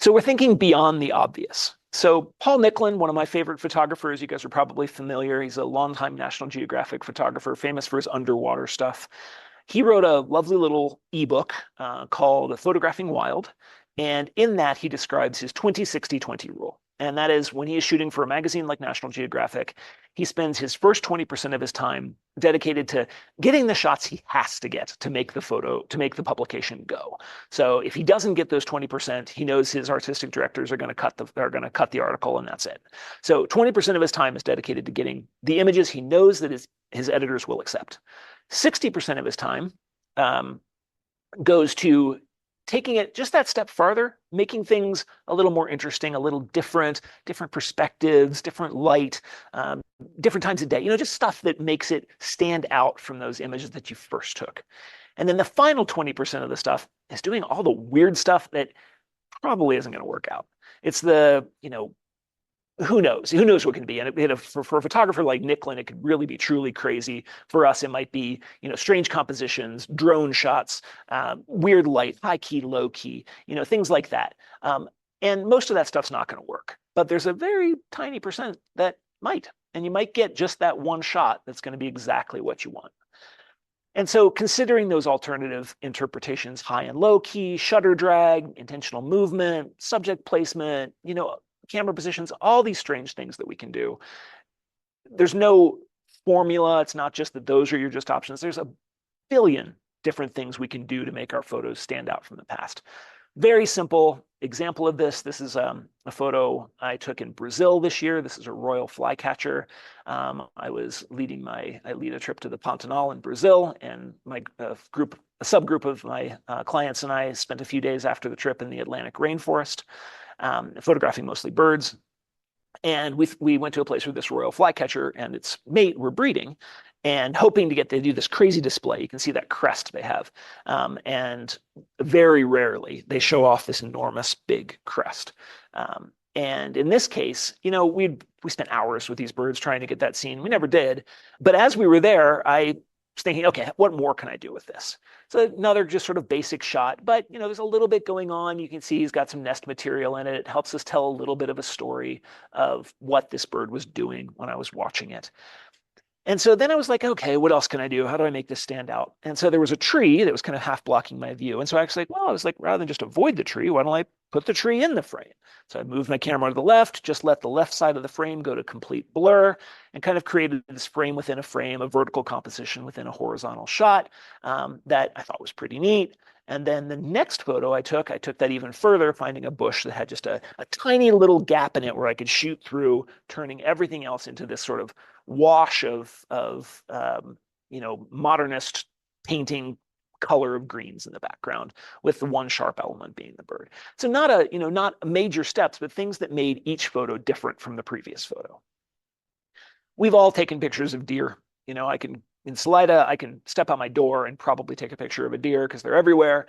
So we're thinking beyond the obvious. So Paul Nicklen, one of my favorite photographers, you guys are probably familiar. He's a longtime National Geographic photographer, famous for his underwater stuff. He wrote a lovely little ebook called Photographing Wild. And in that, he describes his 20-60-20 rule. And that is when he is shooting for a magazine like National Geographic, he spends his first 20% of his time dedicated to getting the shots he has to get to make the publication go. So if he doesn't get those 20%, he knows his artistic directors are going to cut the article, and that's it. So 20% of his time is dedicated to getting the images he knows that his editors will accept. 60% of his time goes to taking it just that step farther, making things a little more interesting, a little different perspectives, different light, different times of day, just stuff that makes it stand out from those images that you first took. And then the final 20% of the stuff is doing all the weird stuff that probably isn't going to work out. It's the, who knows what can be. And for a photographer like Nicklen, it could really be truly crazy. For us, it might be, strange compositions, drone shots, weird light, high key, low key, things like that. And most of that stuff's not going to work. But there's a very tiny percent that might. And you might get just that one shot that's going to be exactly what you want. And so considering those alternative interpretations, high and low key, shutter drag, intentional movement, subject placement, camera positions, all these strange things that we can do. There's no formula. It's not just that those are your just options. There's a billion different things we can do to make our photos stand out from the past. Very simple. example of this. This is a photo I took in Brazil this year. This is a royal flycatcher. I lead a trip to the Pantanal in Brazil, and my a subgroup of my clients and I spent a few days after the trip in the Atlantic rainforest, photographing mostly birds. And we went to a place where this royal flycatcher and its mate were breeding, and hoping to get to do this crazy display. You can see that crest they have. And very rarely they show off this enormous big crest. And in this case, we spent hours with these birds trying to get that scene. We never did. But as we were there, I was thinking, okay, what more can I do with this? So another just sort of basic shot, but there's a little bit going on. You can see he's got some nest material in it. It helps us tell a little bit of a story of what this bird was doing when I was watching it. And so then I was like, okay, what else can I do? How do I make this stand out? And so there was a tree that was kind of half blocking my view. And so I was like, rather than just avoid the tree, why don't I put the tree in the frame? So I moved my camera to the left, just let the left side of the frame go to complete blur, and kind of created this frame within a frame, a vertical composition within a horizontal shot that I thought was pretty neat. And then the next photo I took that even further, finding a bush that had just a tiny little gap in it where I could shoot through, turning everything else into this sort of wash of modernist painting color of greens in the background, with the one sharp element being the bird. So not major steps, but things that made each photo different from the previous photo. We've all taken pictures of deer. In Salida, I can step out my door and probably take a picture of a deer because they're everywhere.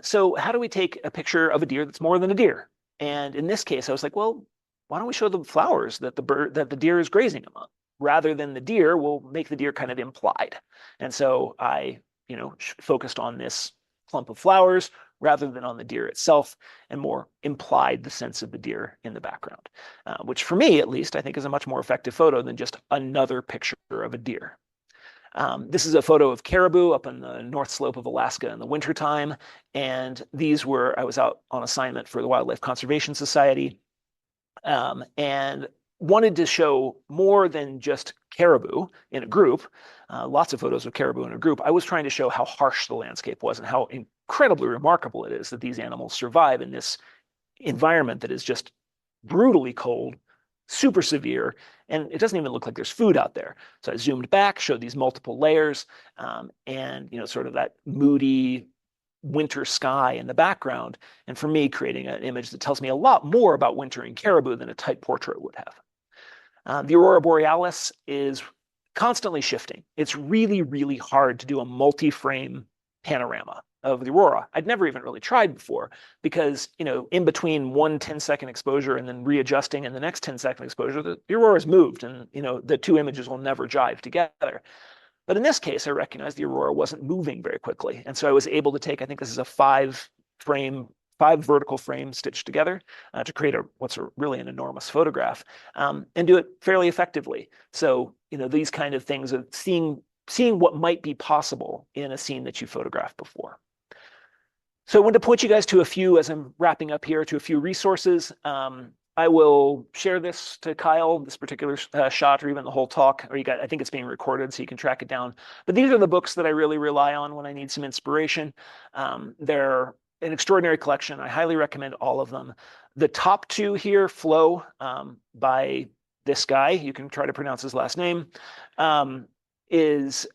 So how do we take a picture of a deer that's more than a deer? And in this case, I was like, well, why don't we show the flowers that the deer is grazing among? Rather than the deer, we'll make the deer kind of implied. And so I, focused on this clump of flowers rather than on the deer itself, and more implied the sense of the deer in the background, which for me, at least, I think is a much more effective photo than just another picture of a deer. This is a photo of caribou up on the north slope of Alaska in the wintertime. And I was out on assignment for the Wildlife Conservation Society, and wanted to show more than just caribou in a group, lots of photos of caribou in a group. I was trying to show how harsh the landscape was and how incredibly remarkable it is that these animals survive in this environment that is just brutally cold, super severe, and it doesn't even look like there's food out there. So I zoomed back, showed these multiple layers, and sort of that moody winter sky in the background. And for me, creating an image that tells me a lot more about wintering caribou than a tight portrait would have. The aurora borealis is constantly shifting. It's really, really hard to do a multi-frame panorama of the aurora. I'd never even really tried before because, in between one 10-second exposure and then readjusting and the next 10-second exposure, the aurora's moved, and, the two images will never jive together. But in this case, I recognized the aurora wasn't moving very quickly. And so I was able to take, I think this is a five vertical frames stitched together to create what's really an enormous photograph, and do it fairly effectively. So, these kind of things of seeing what might be possible in a scene that you photographed before. So I want to point you guys to a few, as I'm wrapping up here, to a few resources. I will share this to Kyle, this particular shot, or even the whole talk, or I think it's being recorded so you can track it down. But these are the books that I really rely on when I need some inspiration. They're an extraordinary collection. I highly recommend all of them. The top two here, Flow, by this guy, you can try to pronounce his last name, is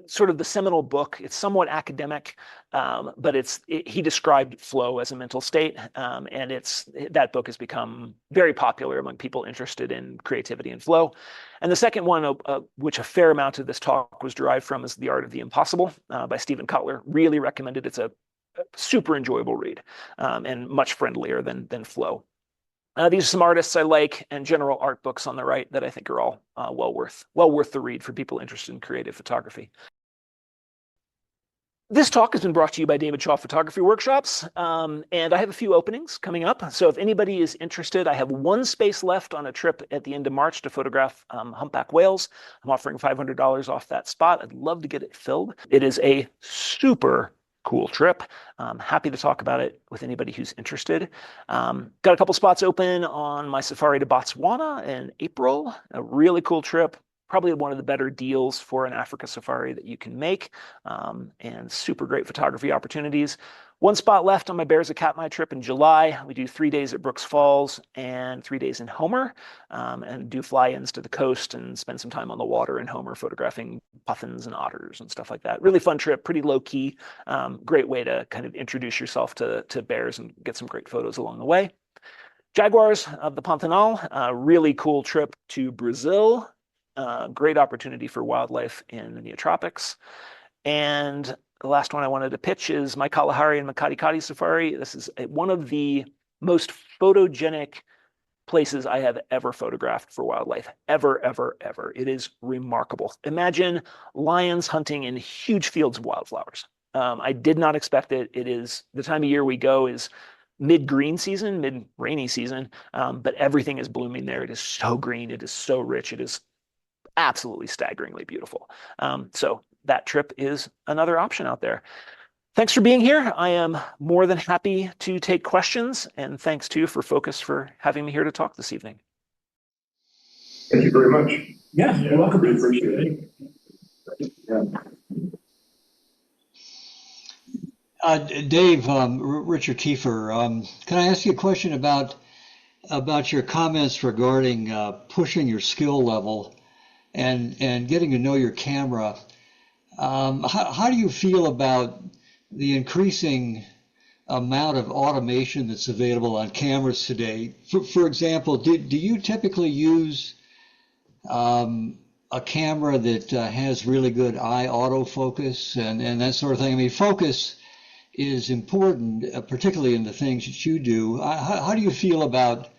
sort of the seminal book. It's somewhat academic, but he described flow as a mental state, and that book has become very popular among people interested in creativity and flow. And the second one, which a fair amount of this talk was derived from, is The Art of the Impossible by Stephen Kotler. Really recommended. It's a super enjoyable read, and much friendlier than flow. These are some artists I like, and general art books on the right that I think are all well worth the read for people interested in creative photography. This talk has been brought to you by David Shaw Photography Workshops, and I have a few openings coming up. So if anybody is interested, I have one space left on a trip at the end of March to photograph humpback whales. I'm offering $500 off that spot. I'd love to get it filled. It is a super cool trip. I'm happy to talk about it with anybody who's interested. Got a couple spots open on my safari to Botswana in April. A really cool trip. probably one of the better deals for an Africa safari that you can make, and super great photography opportunities. One spot left on my Bears of Katmai trip in July. We do 3 days at Brooks Falls and 3 days in Homer, and do fly-ins to the coast and spend some time on the water in Homer photographing puffins and otters and stuff like that. Really fun trip, pretty low-key, great way to kind of introduce yourself to bears and get some great photos along the way. Jaguars of the Pantanal, a really cool trip to Brazil. Great opportunity for wildlife in the Neotropics. And the last one I wanted to pitch is my Kalahari and Makati safari. This is one of the most photogenic places I have ever photographed for wildlife. Ever, ever, ever. It is remarkable. Imagine lions hunting in huge fields of wildflowers. I did not expect it. It is, the time of year we go is mid-green season, mid-rainy season, but everything is blooming there. It is so green. It is so rich. It is absolutely staggeringly beautiful. So that trip is another option out there. Thanks for being here. I am more than happy to take questions, and thanks too for Focus for having me here to talk this evening. Thank you very much. Yeah, you're welcome. I appreciate it. Dave, Richard Kiefer, can I ask you a question about your comments regarding pushing your skill level and getting to know your camera? How do you feel about the increasing amount of automation that's available on cameras today? For example, do you typically use a camera that has really good eye autofocus and that sort of thing? I mean, focus is important, particularly in the things that you do. How do you feel about,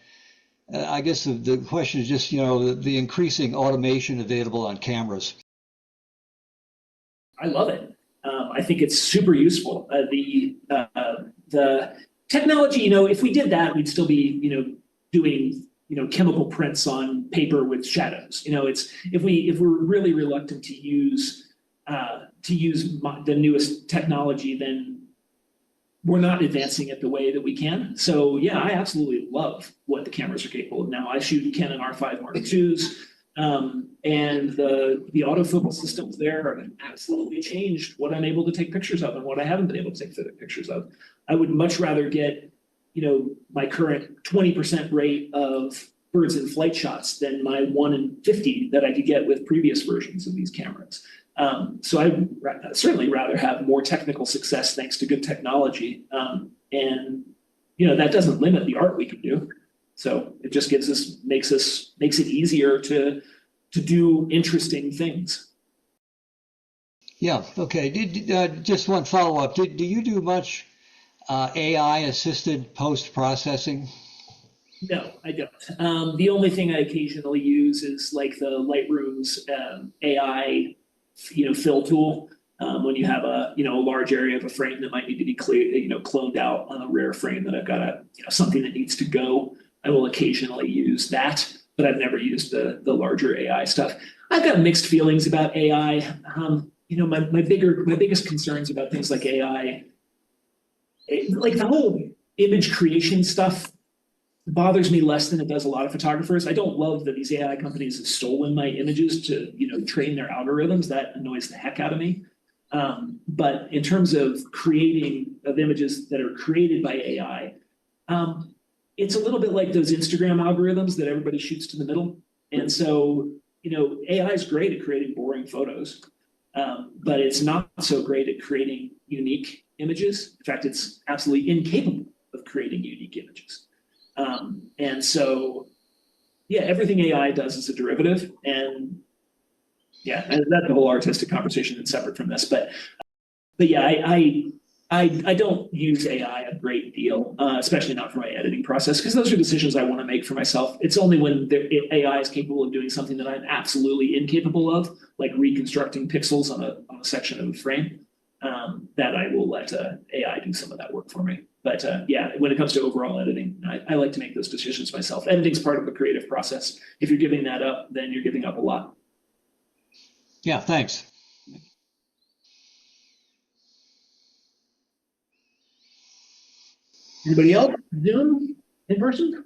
I guess the question is just, the increasing automation available on cameras? I love it. I think it's super useful. The technology, if we did that, we'd still be, doing, chemical prints on paper with shadows. It's if we're really reluctant to use the newest technology, then we're not advancing it the way that we can. So yeah, I absolutely love what the cameras are capable of now. I shoot Canon R5 Mark IIs. And the autofocus systems there have absolutely changed what I'm able to take pictures of and what I haven't been able to take pictures of. I would much rather get, my current 20% rate of birds in flight shots than my 1 in 50 that I could get with previous versions of these cameras. So I'd certainly rather have more technical success thanks to good technology. And that doesn't limit the art we can do. So it just makes it easier to do interesting things. Yeah. Okay. Just one follow up. Do you do much AI assisted post processing? No, I don't. The only thing I occasionally use is like the Lightroom's AI, fill tool. When you have a large area of a frame that might need to be cloned out on a rare frame that I've got something that needs to go, I will occasionally use that, but I've never used the larger AI stuff. I've got mixed feelings about AI. My biggest concerns about things like AI, like the whole image creation stuff, bothers me less than it does a lot of photographers. I don't love that these AI companies have stolen my images to train their algorithms. That annoys the heck out of me. But in terms of images that are created by AI, it's a little bit like those Instagram algorithms that everybody shoots to the middle. And so, AI is great at creating boring photos, but it's not so great at creating unique images. In fact, it's absolutely incapable of creating unique images. And so, yeah, everything AI does is a derivative. And yeah, and that's a whole artistic conversation that's separate from this. But yeah, I don't use AI a great deal, especially not for my editing process, because those are decisions I want to make for myself. It's only when AI is capable of doing something that I'm absolutely incapable of, like reconstructing pixels on a section of a frame, that I will let AI do some of that work for me. But yeah, when it comes to overall editing, I like to make those decisions myself. Editing's part of the creative process. If you're giving that up, then you're giving up a lot. Yeah, thanks. Anybody else? Zoom? In person?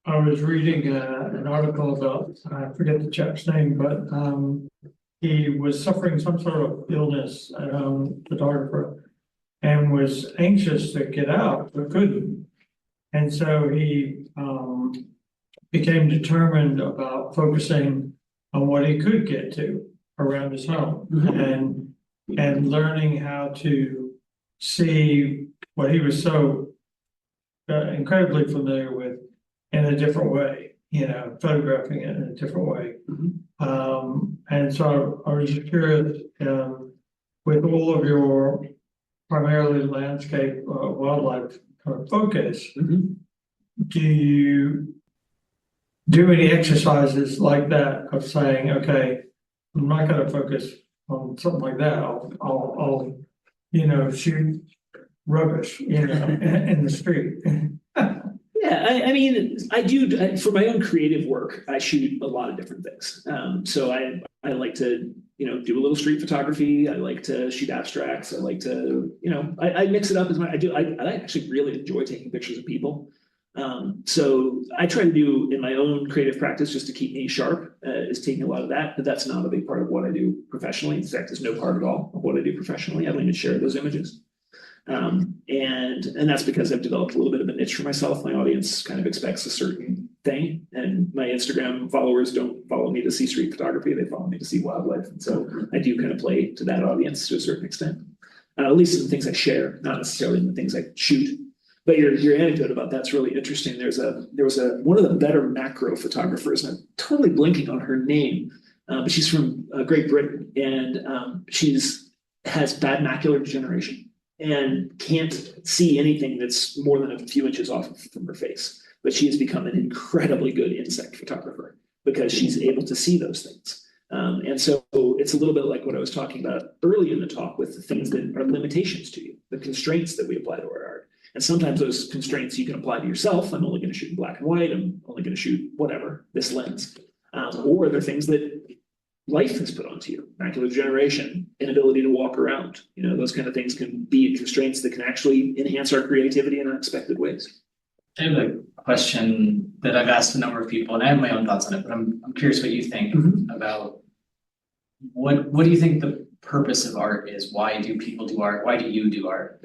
Our was reading an article about, I forget the chap's name, but he was suffering some sort of illness, photographer, and was anxious to get out, but couldn't. And so he became determined about focusing on what he could get to around his home, and learning how to see what he was so incredibly familiar with in a different way, photographing it in a different way. And so I was just curious, with all of your primarily landscape wildlife kind of focus, do you do any exercises like that of saying, okay, I'm not going to focus on something like that. I'll shoot rubbish, in the street. Yeah, I mean, I do for my own creative work. I shoot a lot of different things. So I like to do a little street photography. I like to shoot abstracts. I like to I mix it up as much. I do. I actually really enjoy taking pictures of people. So I try to do in my own creative practice just to keep me sharp is taking a lot of that, but that's not a big part of what I do professionally. In fact, there's no part at all of what I do professionally. I don't even share those images. And that's because I've developed a little bit of a niche for myself. My audience kind of expects a certain thing, and my Instagram followers don't follow me to see street photography. They follow me to see wildlife. And so I do kind of play to that audience to a certain extent, at least in the things I share, not necessarily in the things I shoot. But your anecdote about that's really interesting. There was one of the better macro photographers, and I'm totally blinking on her name, but she's from Great Britain, and has bad macular degeneration and can't see anything that's more than a few inches off from her face. But she has become an incredibly good insect photographer because she's able to see those things. And so it's a little bit like what I was talking about early in the talk with the things that are limitations to you, the constraints that we apply to our art. And sometimes those constraints you can apply to yourself. I'm only going to shoot in black and white. I'm only going to shoot whatever, this lens. Or they're things that life has put onto you, macular degeneration, inability to walk around. Those kind of things can be constraints that can actually enhance our creativity in unexpected ways. I have a question that I've asked a number of people, and I have my own thoughts on it, but I'm curious what you think about what do you think the purpose of art is? Why do people do art? Why do you do art?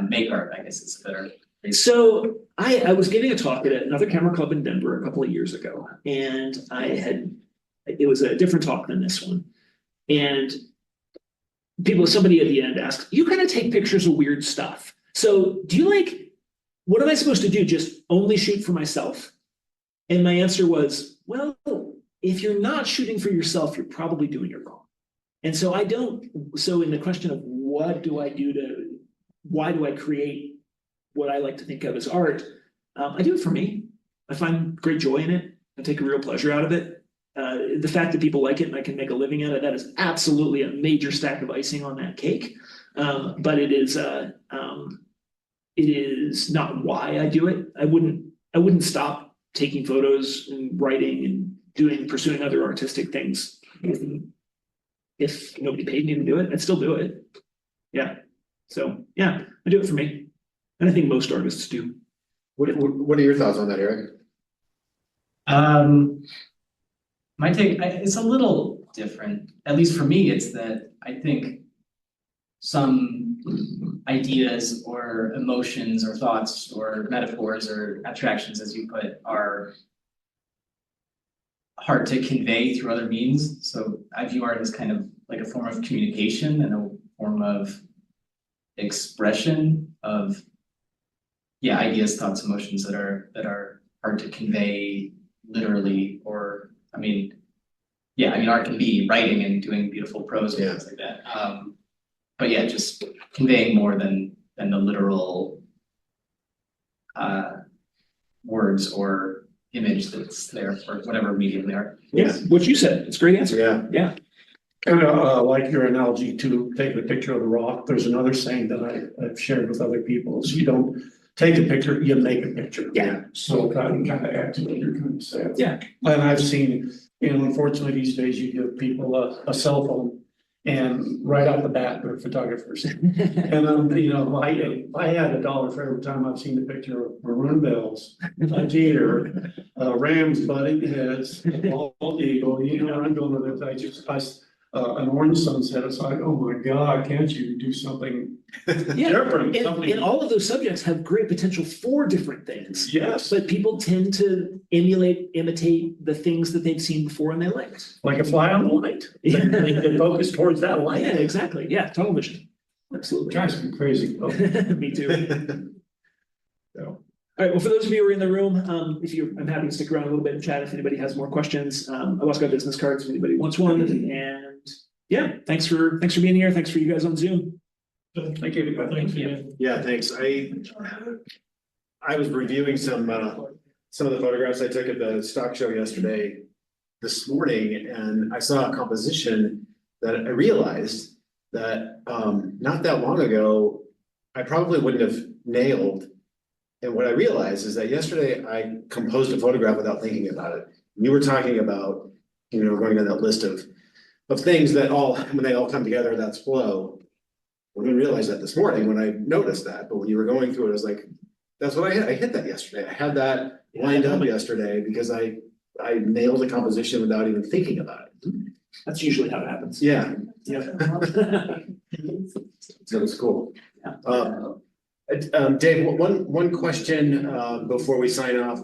Make art, I guess it's better. So I was giving a talk at another camera club in Denver a couple of years ago, and it was a different talk than this one. And somebody at the end asked, you kind of take pictures of weird stuff. So what am I supposed to do? Just only shoot for myself? And my answer was, well, if you're not shooting for yourself, you're probably doing it wrong. And so in the question of why do I create what I like to think of as art? I do it for me. I find great joy in it. I take a real pleasure out of it. The fact that people like it and I can make a living at it, that is absolutely a major stack of icing on that cake. But it is not why I do it. I wouldn't stop taking photos and writing and pursuing other artistic things. If nobody paid me to do it, I'd still do it. Yeah. So yeah, I do it for me. And I think most artists do. What are your thoughts on that, Eric? My take, it's a little different. At least for me, it's that I think some ideas or emotions or thoughts or metaphors or abstractions, as you put, are hard to convey through other means. So I view art as kind of like a form of communication and a form of expression of ideas, thoughts, emotions that are hard to convey literally, or art can be writing and doing beautiful prose and things like that. But just conveying more than the literal words or image that's there for whatever medium they are. Yeah, what you said. It's a great answer. Yeah. And like your analogy to take a picture of the rock, there's another saying that I've shared with other people is you don't take a picture, you make a picture. Yeah. So kind of add to what you're trying to say. Yeah. And I've seen, unfortunately these days you give people a cell phone And right off the bat, they're photographers. And, you know, if I had $1 for every time I've seen a picture of maroon bells, a deer, rams butting heads, a bald eagle, you know, I'm going with it. An orange sunset. It's like, oh my God, can't you do something different? And all of those subjects have great potential for different things. Yes. But people tend to imitate the things that they've seen before and they liked. Like a fly on the light. They focus towards that light. Yeah, exactly. Yeah, tunnel vision. Absolutely. Drives me crazy. Me too. All right. Well, for those of you who are in the room, I'm happy to stick around a little bit and chat if anybody has more questions. I've also got business cards if anybody wants one. And yeah, thanks for being here. Thanks for you guys on Zoom. Thank you. Thank you. Yeah, thanks. I was reviewing some of the photographs I took at the stock show yesterday, this morning, and I saw a composition that I realized that not that long ago, I probably wouldn't have nailed. And what I realized is that yesterday I composed a photograph without thinking about it. You were talking about, you know, going down that list of things that when they all come together, that's flow. I didn't realize that this morning when I noticed that, but when you were going through it, I was like, that's what I hit. I hit that yesterday. I had that lined up yesterday because I nailed the composition without even thinking about it. That's usually how it happens. Yeah. Yeah. So it's cool. Dave, one question before we sign off.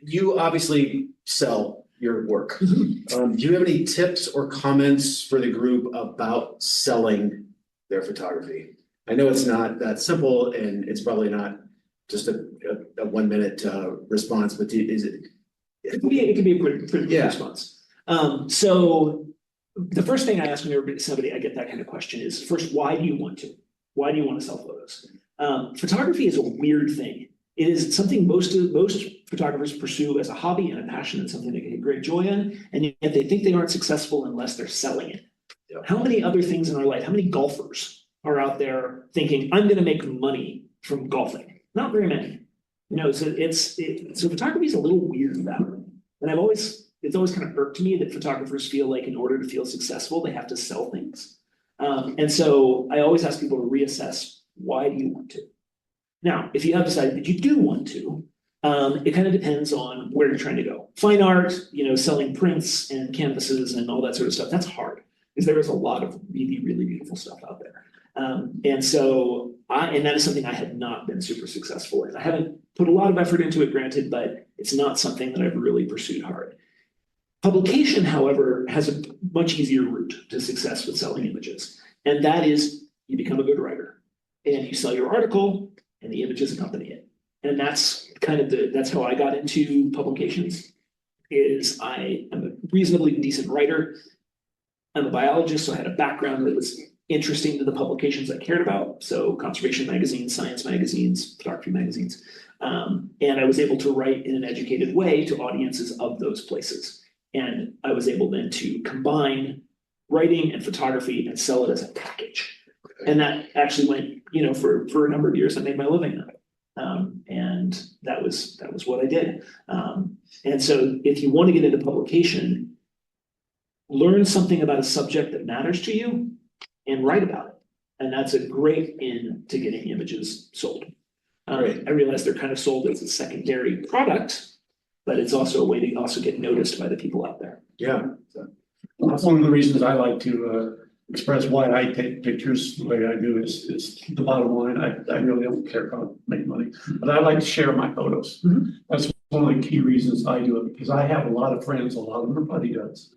You obviously sell your work. Do you have any tips or comments for the group about selling their photography? I know it's not that simple and it's probably not just a 1 minute response, but it can be a pretty quick response. So the first thing I ask when somebody I get that kind of question is, first, why do you want to? Why do you want to sell photos? Photography is a weird thing. It is something most photographers pursue as a hobby and a passion and something they get great joy in, and yet they think they aren't successful unless they're selling it. Yeah. How many other things in our life, how many golfers are out there thinking, I'm going to make money from golfing? Not very many. You know, so so photography is a little weird about it. And it's always kind of irked me that photographers feel like in order to feel successful, they have to sell things. And so I always ask people to reassess, why do you want to? Now, if you have decided that you do want to, it kind of depends on where you're trying to go. Fine art, you know, selling prints and canvases and all that sort of stuff, that's hard because there is a lot of really, really beautiful stuff out there. And so that is something I had not been super successful in. I haven't put a lot of effort into it, granted, but it's not something that I've really pursued hard. Publication, however, has a much easier route to success with selling images. And that is you become a good writer and you sell your article and the images accompany it. And that's kind of that's how I got into publications. Is I am a reasonably decent writer. I'm a biologist, so I had a background that was interesting to the publications I cared about. So conservation magazines, science magazines, photography magazines. And I was able to write in an educated way to audiences of those places. And I was able then to combine writing and photography and sell it as a package. And that actually went, you know, for a number of years, I made my living on it. And that was what I did. And so if you want to get into publication, learn something about a subject that matters to you and write about it. And that's a great in to getting images sold. I realize they're kind of sold as a secondary product, but it's also a way to also get noticed by the people out there. Yeah. So that's one of the reasons I like to express why I take pictures the way I do is the bottom line. I really don't care about making money, but I like to share my photos. Mm-hmm. That's one of the key reasons I do it, because I have a lot of friends, a lot of them are buddy does,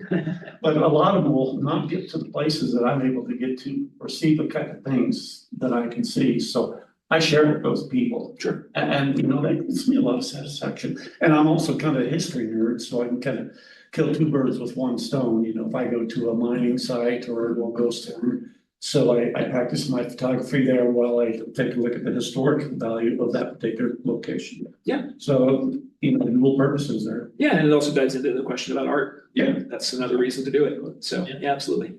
but a lot of them will not get to the places that I'm able to get to or see the kind of things that I can see. So I share with those people. Sure. And you know, that gives me a lot of satisfaction. And I'm also kind of a history nerd, so I can kind of kill two birds with one stone. You know, if I go to a mining site or a ghost town, so I practice my photography there while I take a look at the historic value of that particular location. Yeah. So, you know, dual purposes there. Yeah, and it also dives into the question about art. Yeah. That's another reason to do it. So yeah, absolutely.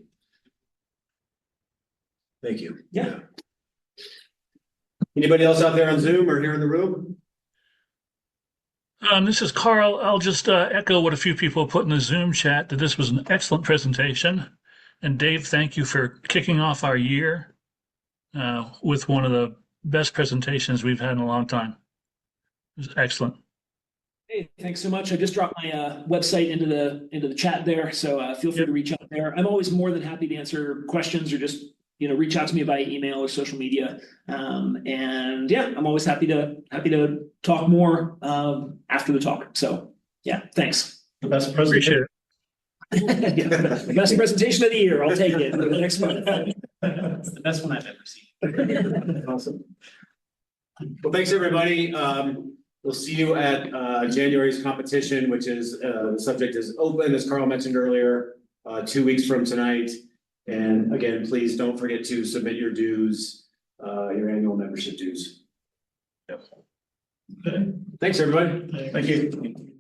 Thank you. Yeah. Anybody else out there on Zoom or here in the room? This is Carl. I'll just echo what a few people put in the Zoom chat, that this was an excellent presentation. And Dave, thank you for kicking off our year with one of the best presentations we've had in a long time. It was excellent. Hey, thanks so much. I just dropped my website into the chat there, so feel free to reach out there. I'm always more than happy to answer questions or just reach out to me by email or social media. And yeah, I'm always happy to talk more after the talk. So yeah, thanks. The best Appreciate presentation. it. Yeah, the best presentation of the year. I'll take it. Next month. It's the best one I've ever seen. Awesome. Well, thanks, everybody. We'll see you at January's competition, which is the subject is open, as Carl mentioned earlier, 2 weeks from tonight. And again, please don't forget to submit your dues, your annual membership dues. Okay. Thanks, everybody. Thank you.